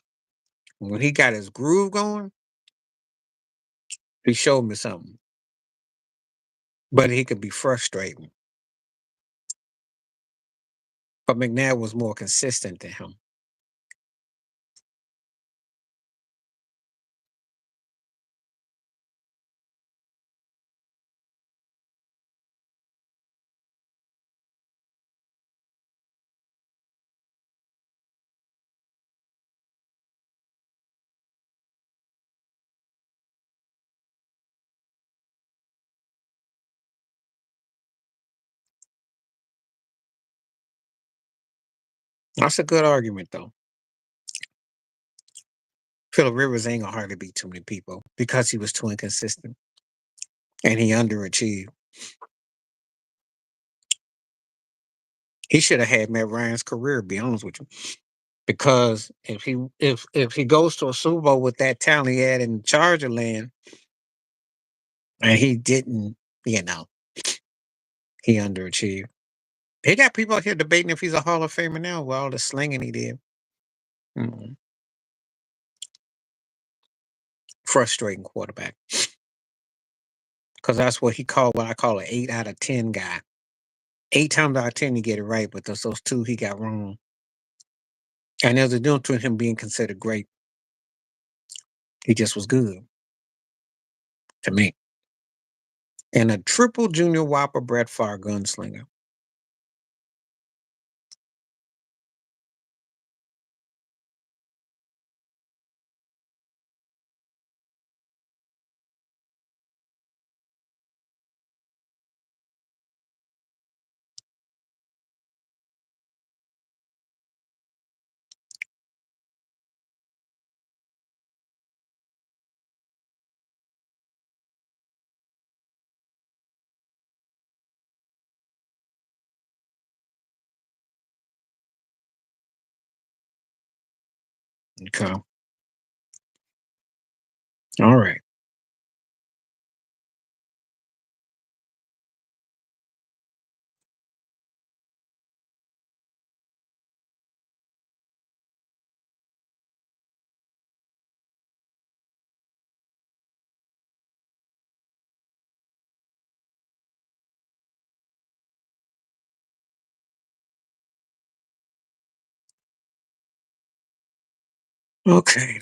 when he got his groove going, he showed me something. But he could be frustrating. But McNabb was more consistent than him. That's a good argument, though. Phillip Rivers ain't gonna hardly beat too many people because he was too inconsistent and he underachieved. He should have had Matt Ryan's career, to be honest with you. Because if he goes to a Super Bowl with that talent he had in Charger land and he didn't, you know, he underachieved. He got people out here debating if he's a Hall of Famer now with all the slinging he did. Mm, frustrating quarterback. Because that's what he called what I call an 8 out of 10 guy. 8 times out of 10 he get it right, but those two he got wrong. And there's a difference between him being considered great. He just was good to me. And a triple junior whopper Brett Favre gunslinger. Okay. All right. Okay.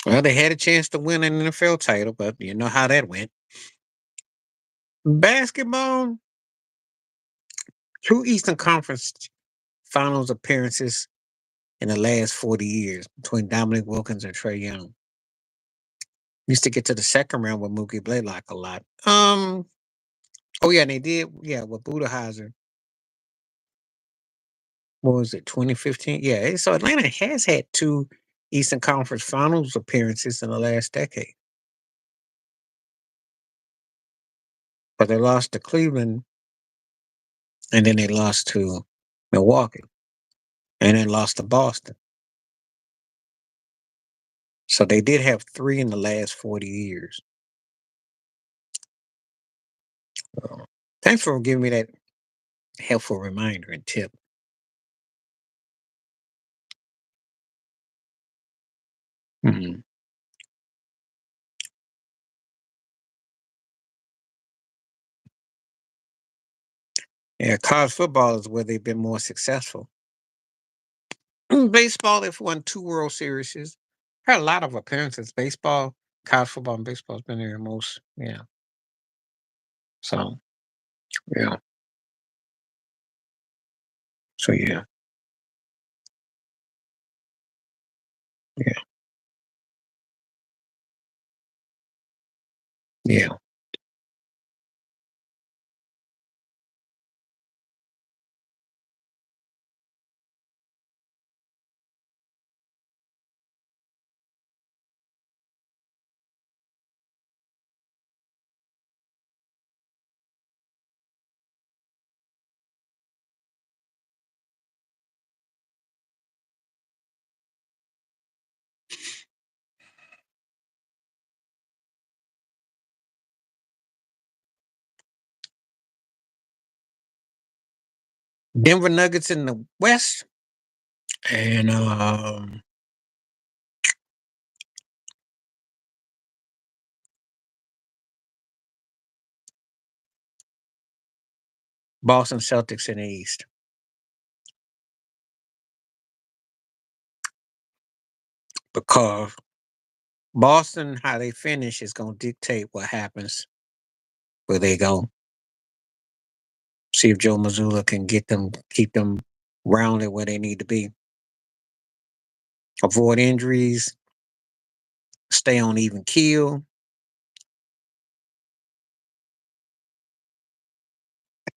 Well, they had a chance to win an NFL title, but you know how that went. Basketball, two Eastern Conference Finals appearances in the last 40 years between Dominic Wilkins and Trey Young. Used to get to the second round with Mookie Blaylock a lot. Oh yeah, and they did. Yeah, with Budweiser. What was it? 2015. Yeah. So Atlanta has had two Eastern Conference Finals appearances in the last decade, but they lost to Cleveland, and then they lost to Milwaukee, and then lost to Boston. So they did have three in the last 40 years. So, thanks for giving me that helpful reminder and tip. Mhm. Yeah, college football is where they've been more successful. Baseball, they've won two World Series. Had a lot of appearances. Baseball, college football, and baseball's been there the most. Yeah. So yeah. So yeah. Yeah. Yeah. Denver Nuggets in the West, and Boston Celtics in the East. Because Boston, how they finish is going to dictate what happens where they go. See if Joe Mazzulla can get them, keep them rounded where they need to be. Avoid injuries, stay on even keel.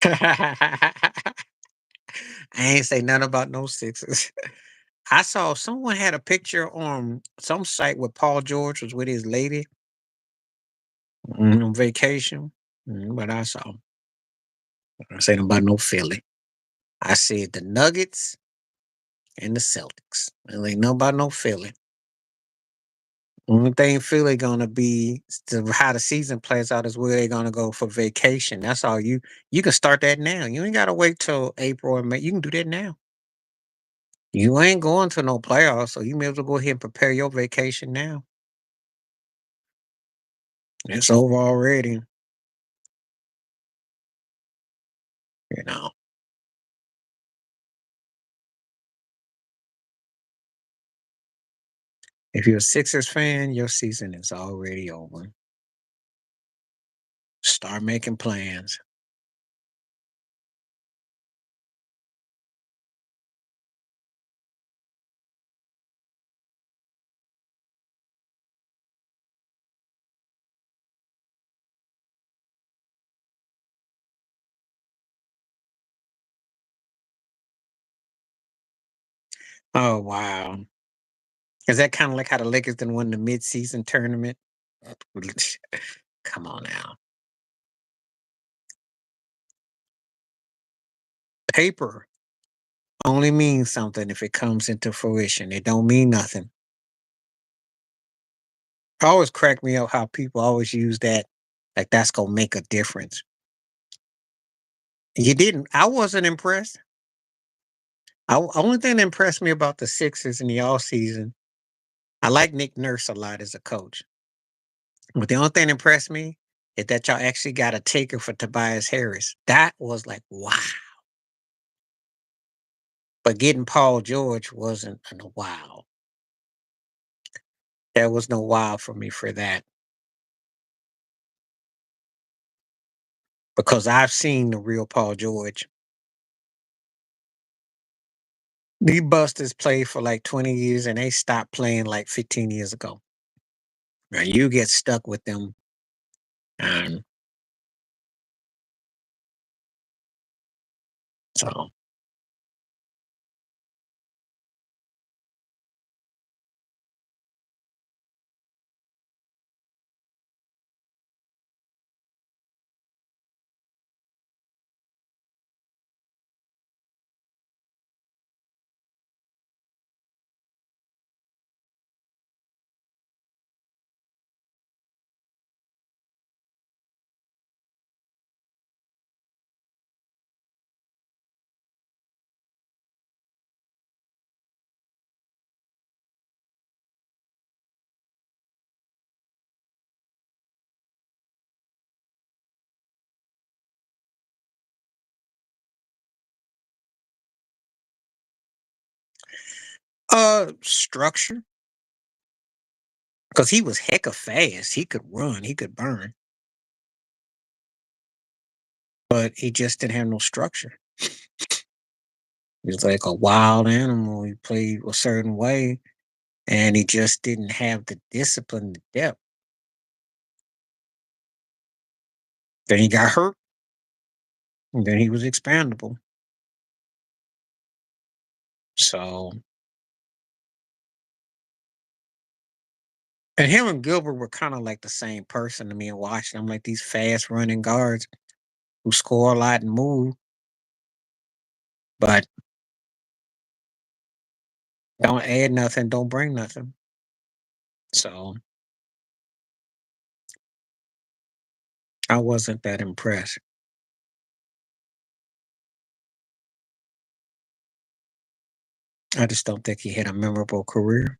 I ain't say nothing about no Sixers. I saw someone had a picture on some site where Paul George was with his lady on vacation. But I saw. I said about no Philly. I said the Nuggets and the Celtics. It ain't nothing about no Philly. Only thing Philly gonna be how the season plays out is where they gonna go for vacation. That's all you can start that now. You ain't gotta wait till April or May. You can do that now. You ain't going to no playoffs, so you may as well go ahead and prepare your vacation now. It's over already. You know. If you're a Sixers fan, your season is already over. Start making plans. Oh wow. Is that kind of like how the Lakers didn't win the midseason tournament? Come on now. Paper only means something if it comes into fruition. It don't mean nothing. It always crack me up how people always use that like that's gonna make a difference. You didn't. I wasn't impressed. Only thing that impressed me about the Sixers in the all season, I like Nick Nurse a lot as a coach. But the only thing that impressed me is that y'all actually got a taker for Tobias Harris. That was like, wow. But getting Paul George wasn't a wow. There was no wow for me for that because I've seen the real Paul George. These busters played for like 20 years and they stopped playing like 15 years ago. Now you get stuck with them. Um, So, structure, because he was hecka fast. He could run, he could burn, but he just didn't have no structure. He was like a wild animal. He played a certain way, and he just didn't have the discipline, the depth. Then he got hurt, and then he was expandable. So, and him and Gilbert were kind of like the same person to me in watching them, like these fast running guards who score a lot and move, but don't add nothing, don't bring nothing. So I wasn't that impressed. I just don't think he had a memorable career.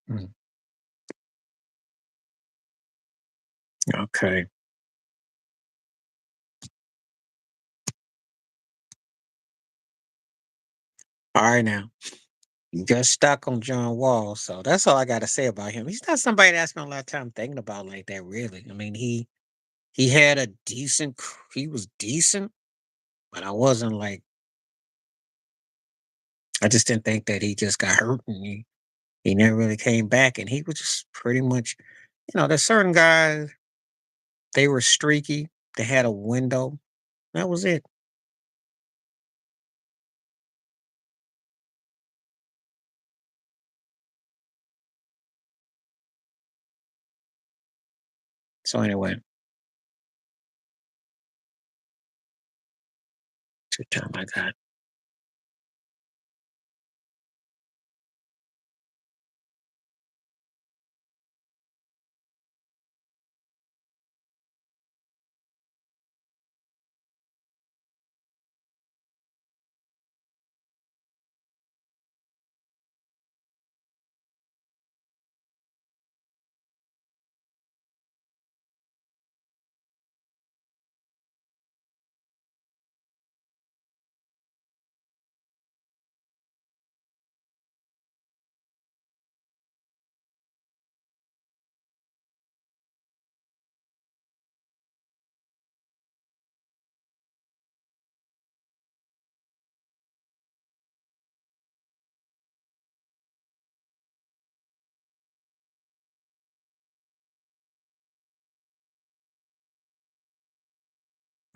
Mm, okay. All right now. You got stuck on John Wall, so that's all I gotta say about him. He's not somebody that I spent a lot of time thinking about like that, really. I mean, he had a he was decent, but I wasn't like I just didn't think that he just got hurt and he never really came back. And he was just pretty much, there's certain guys, they were streaky, they had a window. That was it. So anyway, two time I got.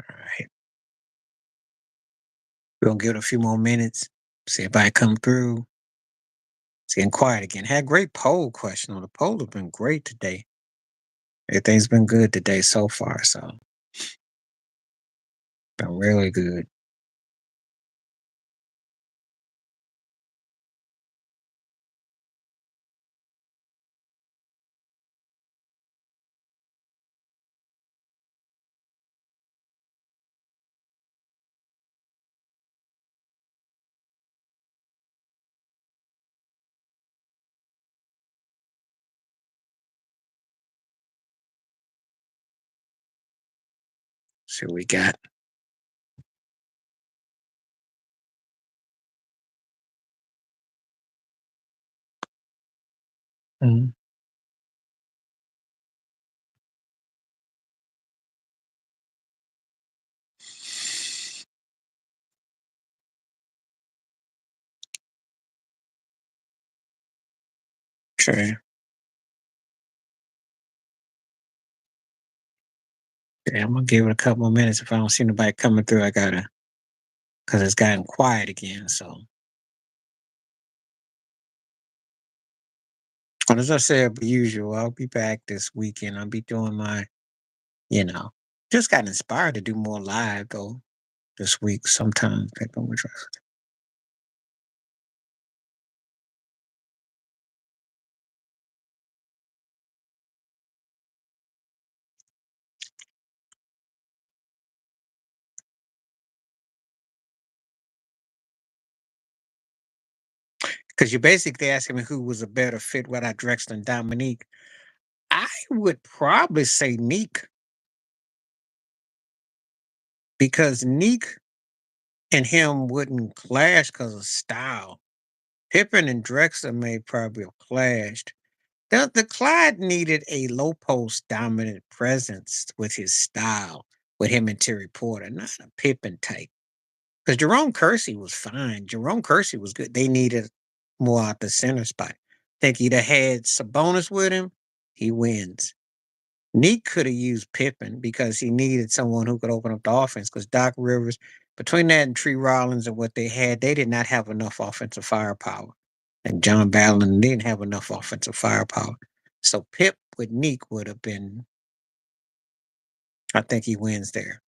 All right. We're gonna give it a few more minutes. See if I come through. It's getting quiet again. Had a great poll question on the poll has been great today. Everything's been good today so far, so been really good. See what we got. Mhm. Okay. Yeah, I'm gonna give it a couple more minutes. If I don't see nobody coming through, I gotta, because it's gotten quiet again. So, and as I said, per usual, I'll be back this weekend. I'll be doing my, you know, just got inspired to do more live though this week. Sometime. Because you're basically asking me who was a better fit, whether I Drexler and Dominique. I would probably say Neek because Neek and him wouldn't clash because of style. Pippen and Drexler may probably have clashed. The Clyde needed a low post dominant presence with his style, with him and Terry Porter, not a Pippen type. Because Jerome Kersey was fine. Jerome Kersey was good. They needed more out the center spot. Think he'd have had Sabonis with him, he wins. Neek could have used Pippen because he needed someone who could open up the offense. Because Doc Rivers, between that and Tree Rollins and what they had, they did not have enough offensive firepower. And John Ballin didn't have enough offensive firepower. So Pip with Neek would have been, I think he wins there.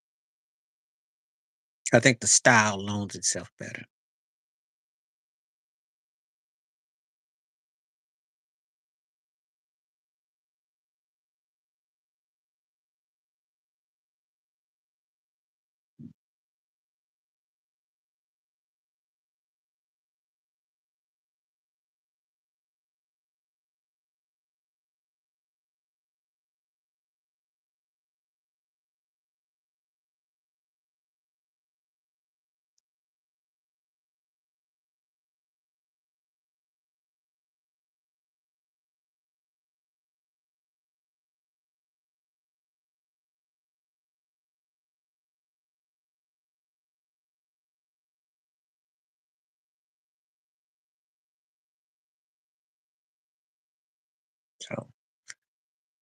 I think the style loans itself better. So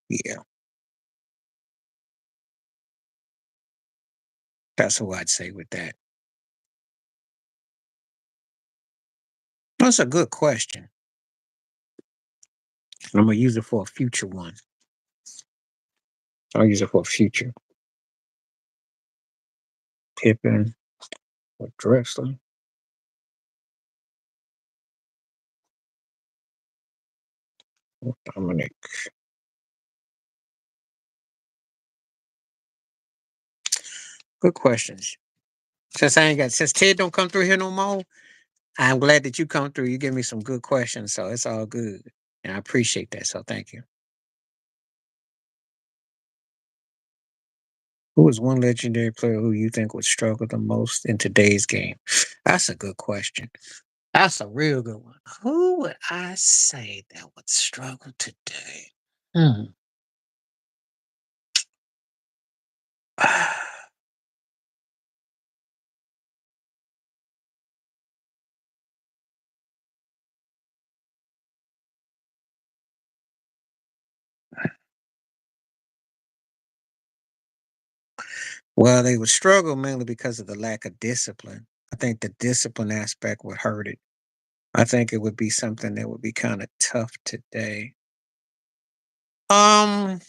yeah, that's what I'd say with that. That's a good question. I'm gonna use it for a future one. I'll use it for a future. Pippen or Drexler. Dominic. Good questions. Since Ted don't come through here no more, I'm glad that you come through. You give me some good questions, so it's all good. And I appreciate that. So thank you. Who is one legendary player who you think would struggle the most in today's game? That's a good question. That's a real good one. Who would I say that would struggle today? Hmm. Well, they would struggle mainly because of the lack of discipline. I think the discipline aspect would hurt it. I think it would be something that would be kind of tough today. Um,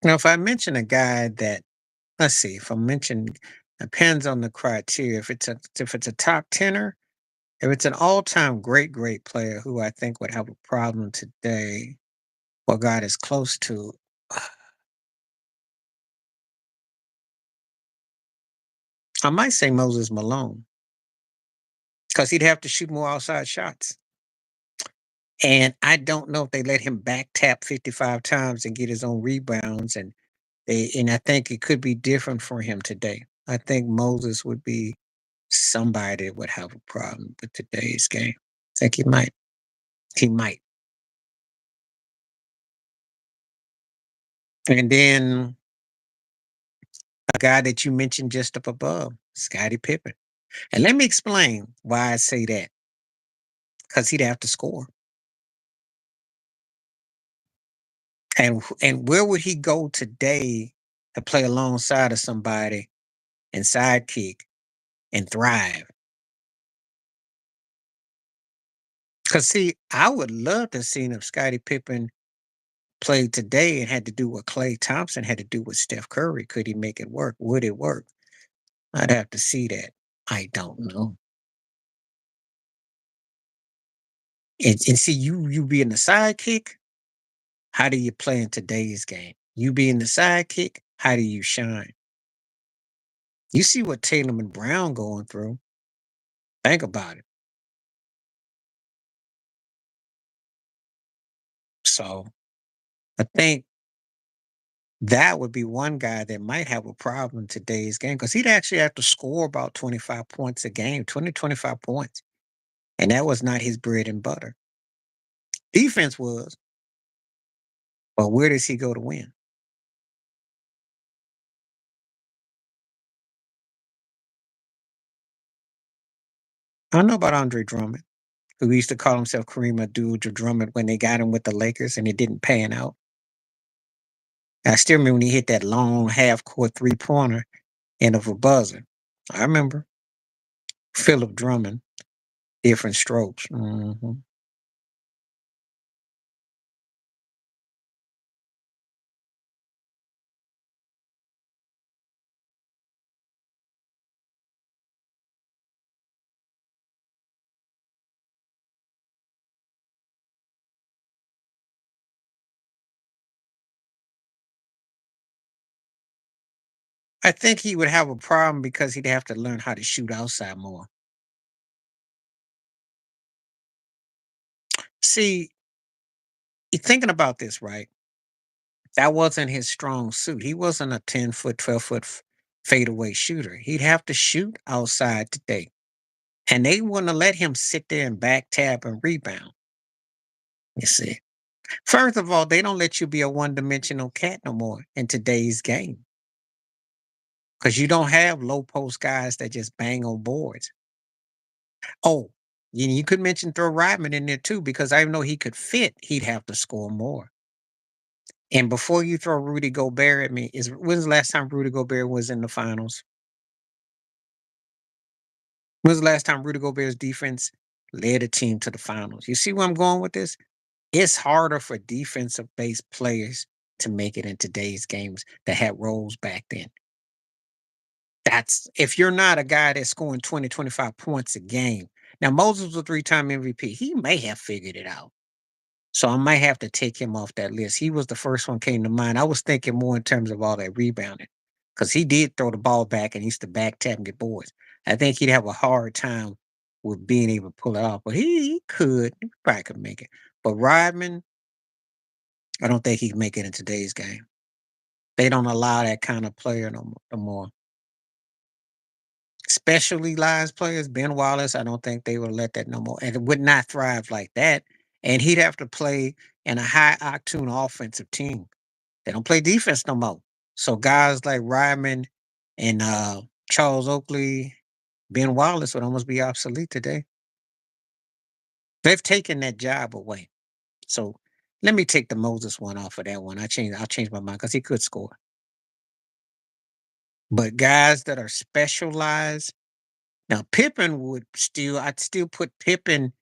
now if I mention a guy that, let's see, if I mention, depends on the criteria. If it's a top tenor, If it's an all-time great, great player who I think would have a problem today, or God is close to, I might say Moses Malone because he'd have to shoot more outside shots. And I don't know if they let him back tap 55 times and get his own rebounds. And I think it could be different for him today. I think Moses would be somebody that would have a problem with today's game. I think he might. He might. And then a guy that you mentioned just up above, Scottie Pippen. And let me explain why I say that. Because he'd have to score. And where would he go today to play alongside of somebody and sidekick and thrive? Because see, I would love to see if Scottie Pippen played today and had to do what Klay Thompson had to do with Steph Curry. Could he make it work? Would it work? I'd have to see that. I don't know. And see, you being the sidekick, how do you play in today's game? You being the sidekick, how do you shine? You see what Tatum and Brown going through. Think about it. So I think that would be one guy that might have a problem in today's game because he'd actually have to score about 25 points a game, 20, 25 points. And that was not his bread and butter. Defense was, but where does he go to win? I don't know about Andre Drummond, who used to call himself Kareem Abdul-Drummond when they got him with the Lakers and it didn't pan out. I still remember when he hit that long half court 3-pointer end of a buzzer. I remember Philip Drummond, different strokes. I think he would have a problem because he'd have to learn how to shoot outside more. See, you thinking about this, right? That wasn't his strong suit. He wasn't a 10-foot, 12-foot fadeaway shooter. He'd have to shoot outside today. And they wouldn't have let him sit there and back tap and rebound. You see. First of all, they don't let you be a one-dimensional cat no more in today's game. Because you don't have low post guys that just bang on boards. Oh, you could mention throw Ryman in there too, because I know he could fit, he'd have to score more. And before you throw Rudy Gobert at me, when's the last time Rudy Gobert was in the finals? When's the last time Rudy Gobert's defense led a team to the finals? You see where I'm going with this? It's harder for defensive based players to make it in today's games that had roles back then. That's if you're not a guy that's scoring 20, 25 points a game. Now, Moses was a three-time MVP. He may have figured it out. So I might have to take him off that list. He was the first one came to mind. I was thinking more in terms of all that rebounding because he did throw the ball back and he used to back tap and get boards. I think he'd have a hard time with being able to pull it off, but he could. He probably could make it. But Rodman, I don't think he can make it in today's game. They don't allow that kind of player no more. Especially lines players, Ben Wallace, I don't think they would let that no more. And it would not thrive like that. And he'd have to play in a high octane offensive team. They don't play defense no more. So guys like Ryman and Charles Oakley, Ben Wallace would almost be obsolete today. They've taken that job away. So let me take the Moses one off of that one. I'll change my mind because he could score. But guys that are specialized, now Pippen I'd still put Pippen,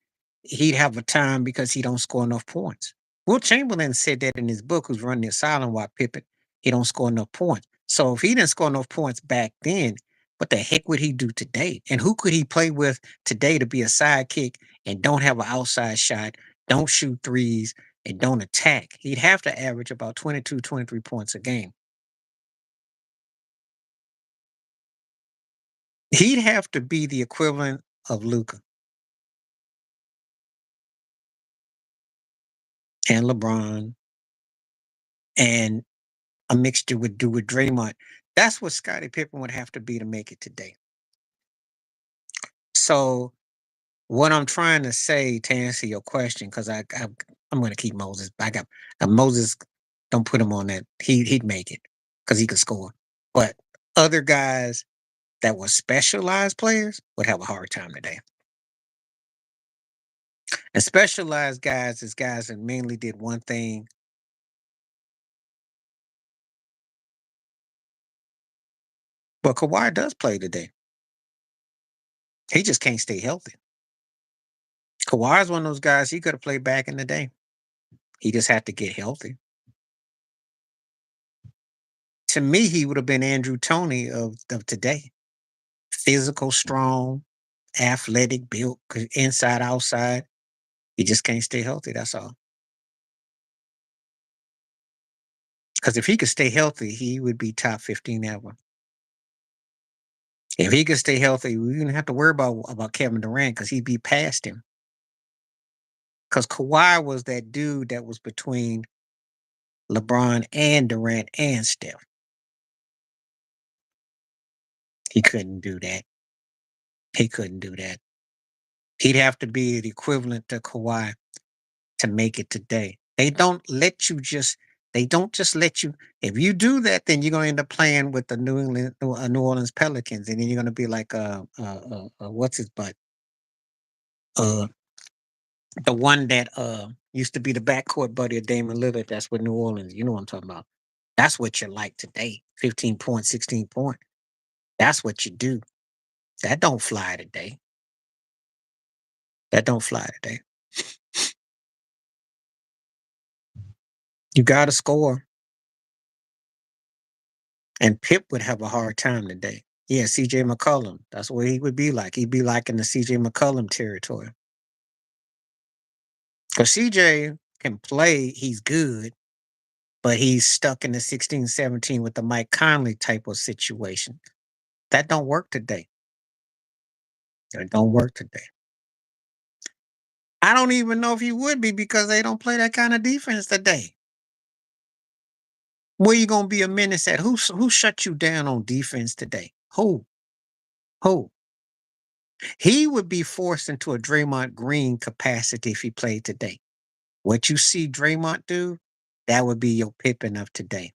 he'd have a time because he don't score enough points. Will Chamberlain said that in his book, who's running the asylum while Pippen, he don't score enough points. So if he didn't score enough points back then, What the heck would he do today? And who could he play with today to be a sidekick and don't have an outside shot, don't shoot threes, and don't attack? He'd have to average about 22, 23 points a game. He'd have to be the equivalent of Luca and LeBron and a mixture would do with Draymond. That's what Scottie Pippen would have to be to make it today. So what I'm trying to say to answer your question, because I'm going to keep Moses. I got Moses. Don't put him on that. He'd make it because he could score. But other guys that were specialized players would have a hard time today. And specialized guys is guys that mainly did one thing. But Kawhi does play today. He just can't stay healthy. Kawhi is one of those guys he could have played back in the day. He just had to get healthy. To me, he would have been Andrew Toney of today. Physical, strong, athletic, built, inside, outside. He just can't stay healthy. That's all. Because if he could stay healthy, he would be top 15 ever. If he could stay healthy, we wouldn't have to worry about Kevin Durant because he'd be past him. Because Kawhi was that dude that was between LeBron and Durant and Steph. He couldn't do that. He couldn't do that. He'd have to be the equivalent to Kawhi to make it today. They don't just let you. If you do that, then you're gonna end up playing with the New Orleans Pelicans, and then you're gonna be like what's his butt? Uh the one that used to be the backcourt buddy of Damon Lillard, that's with New Orleans. You know what I'm talking about. That's what you're like today. 15 points, 16 point. That's what you do. That don't fly today. That don't fly today. You gotta score. And Pip would have a hard time today. Yeah, CJ McCollum. That's what he would be like. He'd be like in the CJ McCollum territory. Because CJ can play, he's good, but he's stuck in the 16, 17 with the Mike Conley type of situation. That don't work today. It don't work today. I don't even know if he would be because they don't play that kind of defense today. Where you gonna be a menace at? Who shut you down on defense today? Who? Who? He would be forced into a Draymond Green capacity if he played today. What you see Draymond do, that would be your Pippen of today.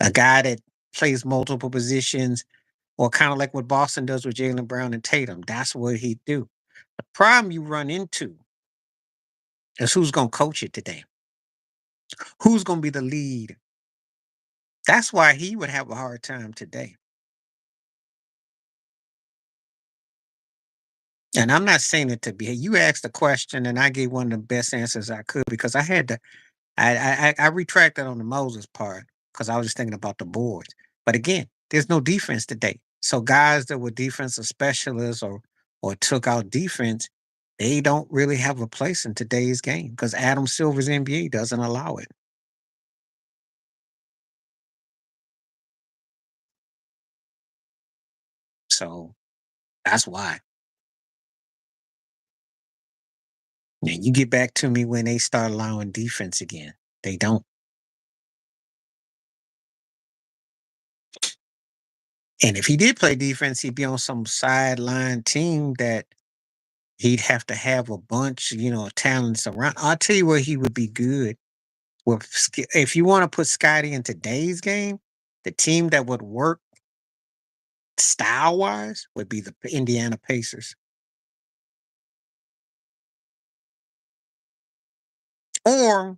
A guy that plays multiple positions, or kind of like what Boston does with Jalen Brown and Tatum. That's what he do. The problem you run into is who's going to coach it today. Who's going to be the lead? That's why he would have a hard time today. And I'm not saying it to be. You asked the question, and I gave one of the best answers I could because I had to. I retracted on the Moses part because I was just thinking about the boards. But again, there's no defense today. So guys that were defensive specialists or took out defense, they don't really have a place in today's game because Adam Silver's NBA doesn't allow it. So that's why. Now you get back to me when they start allowing defense again. They don't. And if he did play defense, he'd be on some sideline team that he'd have to have a bunch, of talents around. I'll tell you where he would be good. If you want to put Scotty in today's game, the team that would work style wise would be the Indiana Pacers. Or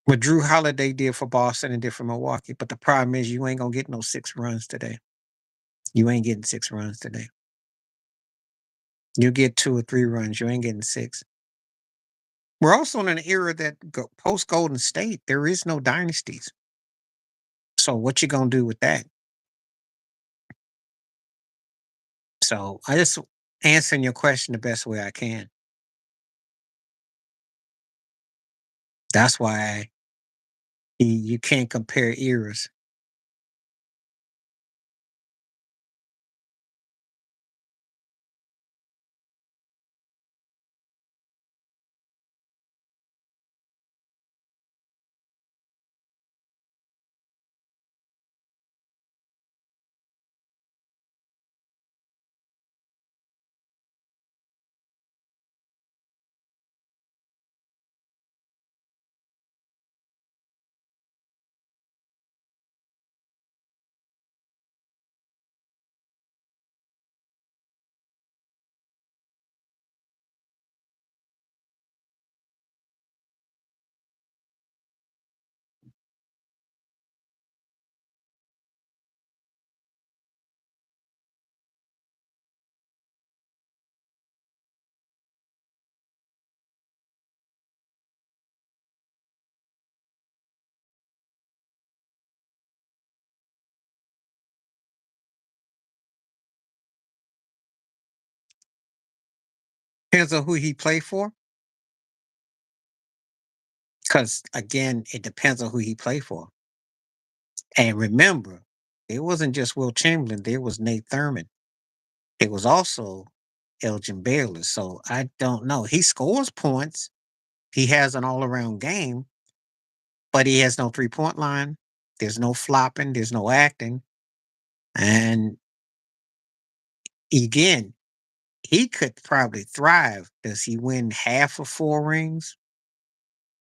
what Drew Holiday did for Boston and did for Milwaukee. But the problem is you ain't gonna get no 6 runs today. You ain't getting 6 runs today. You get 2 or 3 runs. You ain't getting six. We're also in an era that post Golden State, there is no dynasties. So what you gonna do with that? So I just answering your question the best way I can. That's why you can't compare eras. Depends on who he play for. Because again, it depends on who he play for. And remember, it wasn't just Will Chamberlain. There was Nate Thurman. It was also Elgin Baylor. So I don't know. He scores points. He has an all around game, but he has no 3-point line. There's no flopping. There's no acting. And again, he could probably thrive. Does he win half of 4 rings?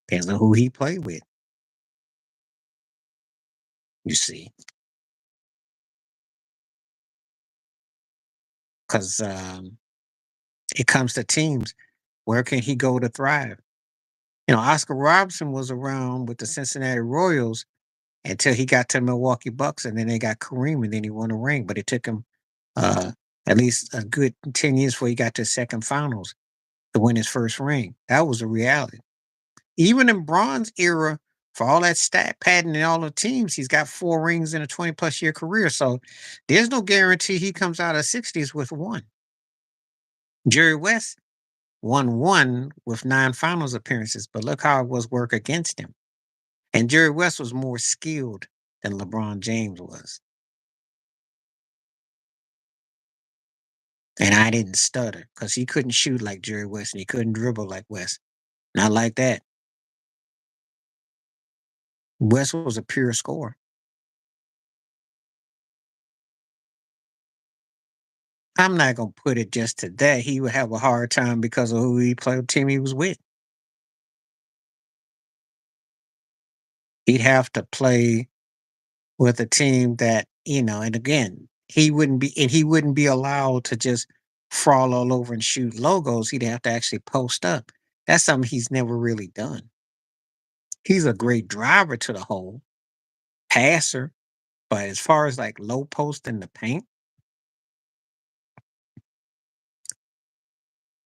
Depends on who he play with. You see, because it comes to teams. Where can he go to thrive? Oscar Robertson was around with the Cincinnati Royals until he got to Milwaukee Bucks, and then they got Kareem, and then he won a ring. But it took him uh, at least a good 10 years before he got to second finals to win his first ring. That was a reality. Even in Braun's era, for all that stat padding and all the teams, he's got 4 rings in a 20+ year career. So there's no guarantee he comes out of 60s with one. Jerry West won one with 9 finals appearances, but look how it was work against him. And Jerry West was more skilled than LeBron James was. And I didn't stutter because he couldn't shoot like Jerry West and he couldn't dribble like West. Not like that. West was a pure scorer. I'm not gonna put it just to that. He would have a hard time because of who he played, team he was with. He'd have to play with a team that, and again, he wouldn't be allowed to just crawl all over and shoot logos. He'd have to actually post up. That's something he's never really done. He's a great driver to the hole, passer, but as far as like low post in the paint,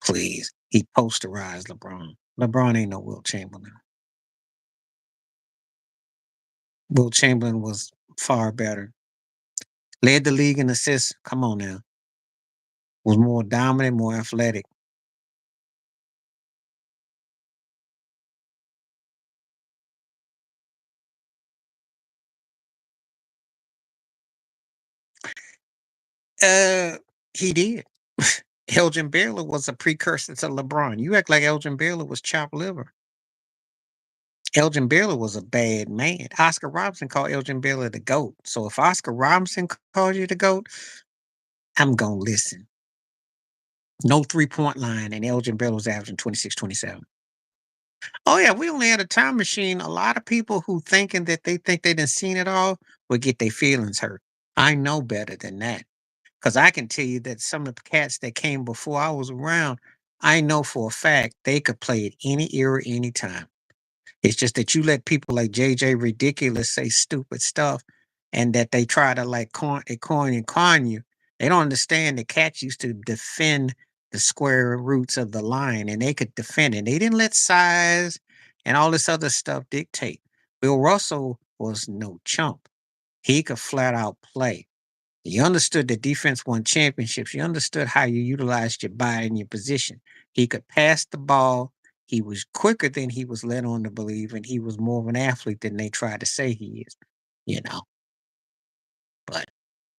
please, he posterized LeBron. LeBron ain't no Will Chamberlain. Will Chamberlain was far better. Led the league in assists. Come on now. Was more dominant, more athletic. Uh, he did. Elgin Baylor was a precursor to LeBron. You act like Elgin Baylor was chopped liver. Elgin Baylor was a bad man. Oscar Robertson called Elgin Baylor the GOAT. So if Oscar Robertson calls you the GOAT, I'm going to listen. No 3-point line, and Elgin Baylor was averaging 26, 27. Oh, yeah, we only had a time machine. A lot of people who thinking that they think they done seen it all will get their feelings hurt. I know better than that. Because I can tell you that some of the cats that came before I was around, I know for a fact they could play at any era, anytime. It's just that you let people like JJ Ridiculous say stupid stuff and that they try to like coin and con you. They don't understand that cats used to defend the square roots of the line and they could defend it. They didn't let size and all this other stuff dictate. Bill Russell was no chump. He could flat out play. He understood that defense won championships. He understood how you utilized your body and your position. He could pass the ball. He was quicker than he was led on to believe, and he was more of an athlete than they tried to say he is, you know. But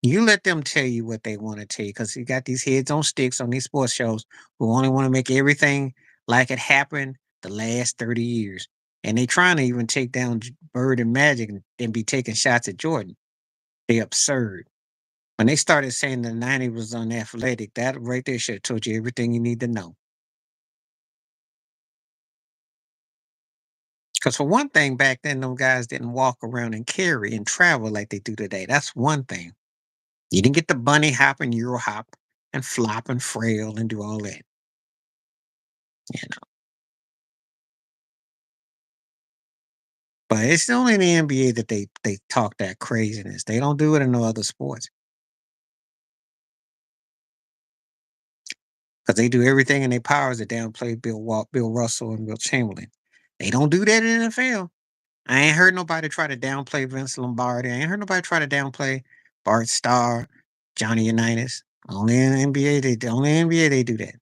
you let them tell you what they want to tell you because you got these heads on sticks on these sports shows who only want to make everything like it happened the last 30 years. And they trying to even take down Bird and Magic and be taking shots at Jordan. They absurd. When they started saying the 90 was unathletic, that right there should have told you everything you need to know. Because for one thing, back then, them guys didn't walk around and carry and travel like they do today. That's one thing. You didn't get the bunny hop and Euro hop and flop and frail and do all that. You know. But it's only in the NBA that they talk that craziness. They don't do it in no other sports because they do everything in their powers to downplay Bill Russell and Will Chamberlain. They don't do that in the NFL. I ain't heard nobody try to downplay Vince Lombardi. I ain't heard nobody try to downplay Bart Starr, Johnny Unitas. Only in the NBA they do that.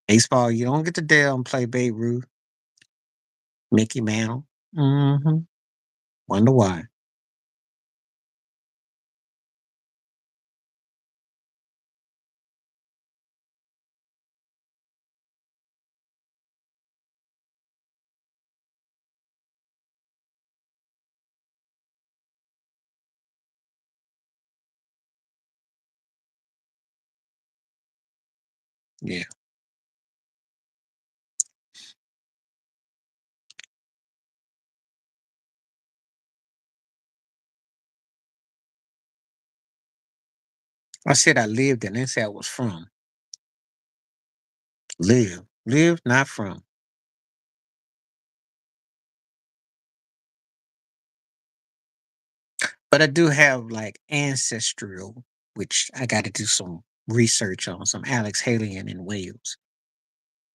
Baseball, you don't get to downplay Babe Ruth, Mickey Mantle. Mm-hmm. Wonder why. Yeah. I said I lived in. They said I was from. Live. Live, not from. But I do have like ancestral, which I got to do some research on, some Alex Haley in Wales.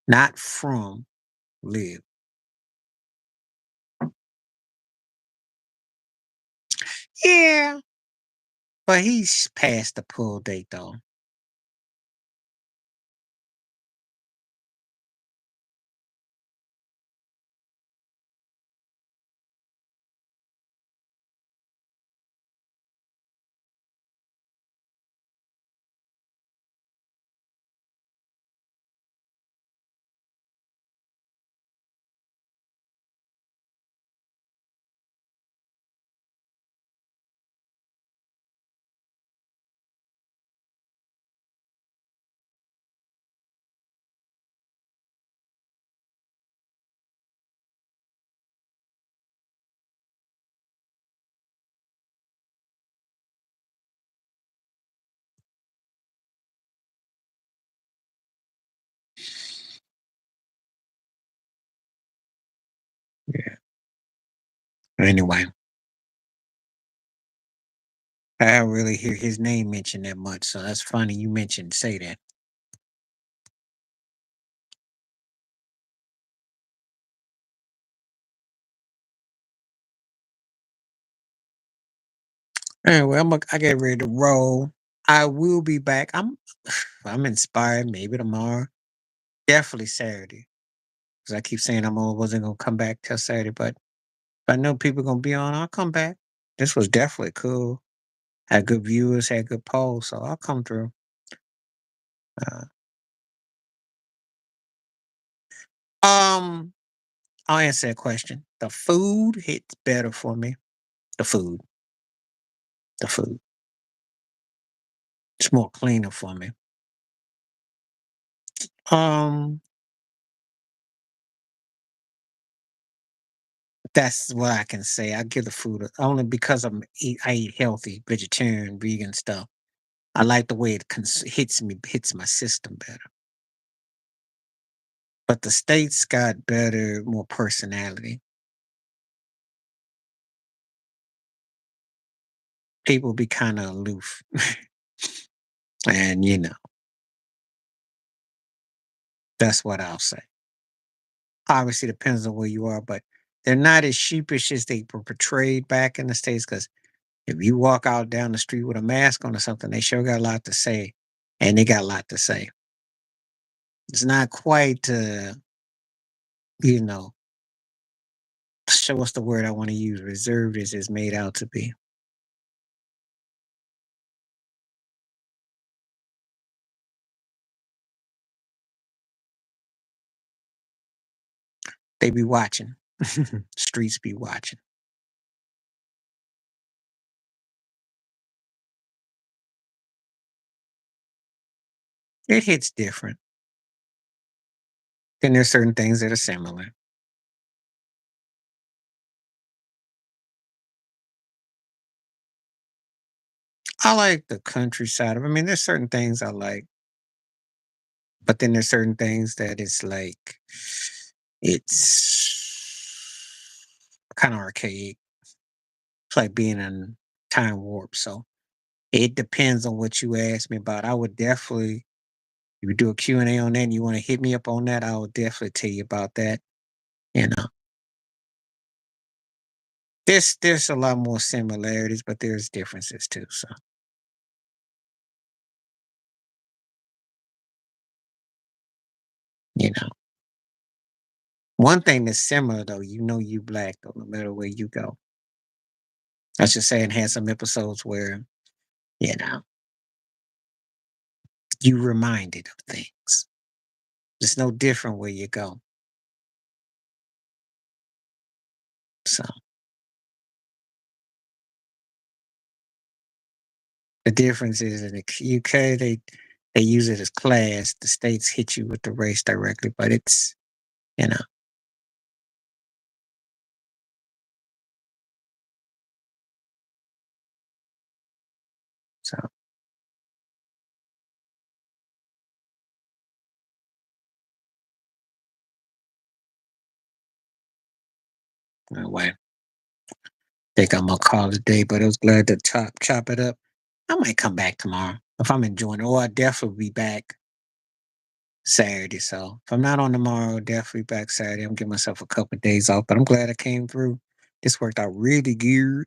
Not from live. Yeah. But he's past the pull date though. Yeah. Anyway, I don't really hear his name mentioned that much, so that's funny you mentioned say that. Anyway, I get ready to roll. I will be back. I'm inspired. Maybe tomorrow. Definitely Saturday. Because I keep saying wasn't gonna come back till Saturday, but if I know people gonna be on, I'll come back. This was definitely cool. Had good viewers, had good polls, so I'll come through. Uh, um, I'll answer that question. The food hits better for me. The food, the food. It's more cleaner for me. Um, that's what I can say. I give the food only because I eat healthy, vegetarian, vegan stuff. I like the way it hits my system better. But the states got better, more personality. People be kind of aloof, and that's what I'll say. Obviously, depends on where you are, but they're not as sheepish as they were portrayed back in the states. Because If you walk out down the street with a mask on or something, they sure got a lot to say, and they got a lot to say. It's not quite, you know, so what's the word I want to use? Reserved as it's made out to be. They be watching. Streets be watching. It hits different. Then there's certain things that are similar. I like the countryside. I mean, there's certain things I like, but then there's certain things that it's like it's kind of archaic. It's like being in time warp. So it depends on what you ask me about. I would definitely, if you do a Q&A on that and you want to hit me up on that, I will definitely tell you about that. You know, there's a lot more similarities, but there's differences too. So, you know. One thing that's similar though, you know you black though, no matter where you go. I should say it had some episodes where, you know, you reminded of things. It's no different where you go. So the difference is in the UK they use it as class. The states hit you with the race directly, but it's you know, so anyway, think I'm gonna call it a day, but I was glad to chop it up. I might come back tomorrow if I'm enjoying it, or I definitely be back Saturday. So if I'm not on tomorrow, definitely back Saturday. I'm giving myself a couple of days off, but I'm glad I came through. This worked out really good.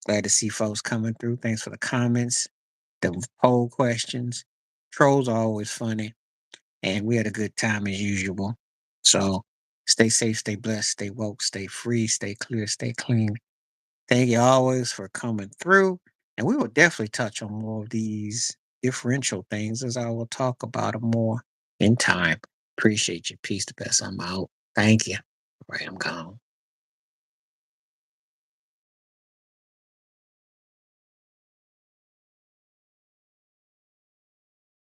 Glad to see folks coming through. Thanks for the comments, the poll questions. Trolls are always funny, and we had a good time as usual. So stay safe, stay blessed, stay woke, stay free, stay clear, stay clean. Thank you always for coming through. And we will definitely touch on more of these differential things as I will talk about them more in time. Appreciate you. Peace the best. I'm out. Thank you. All right, I'm gone.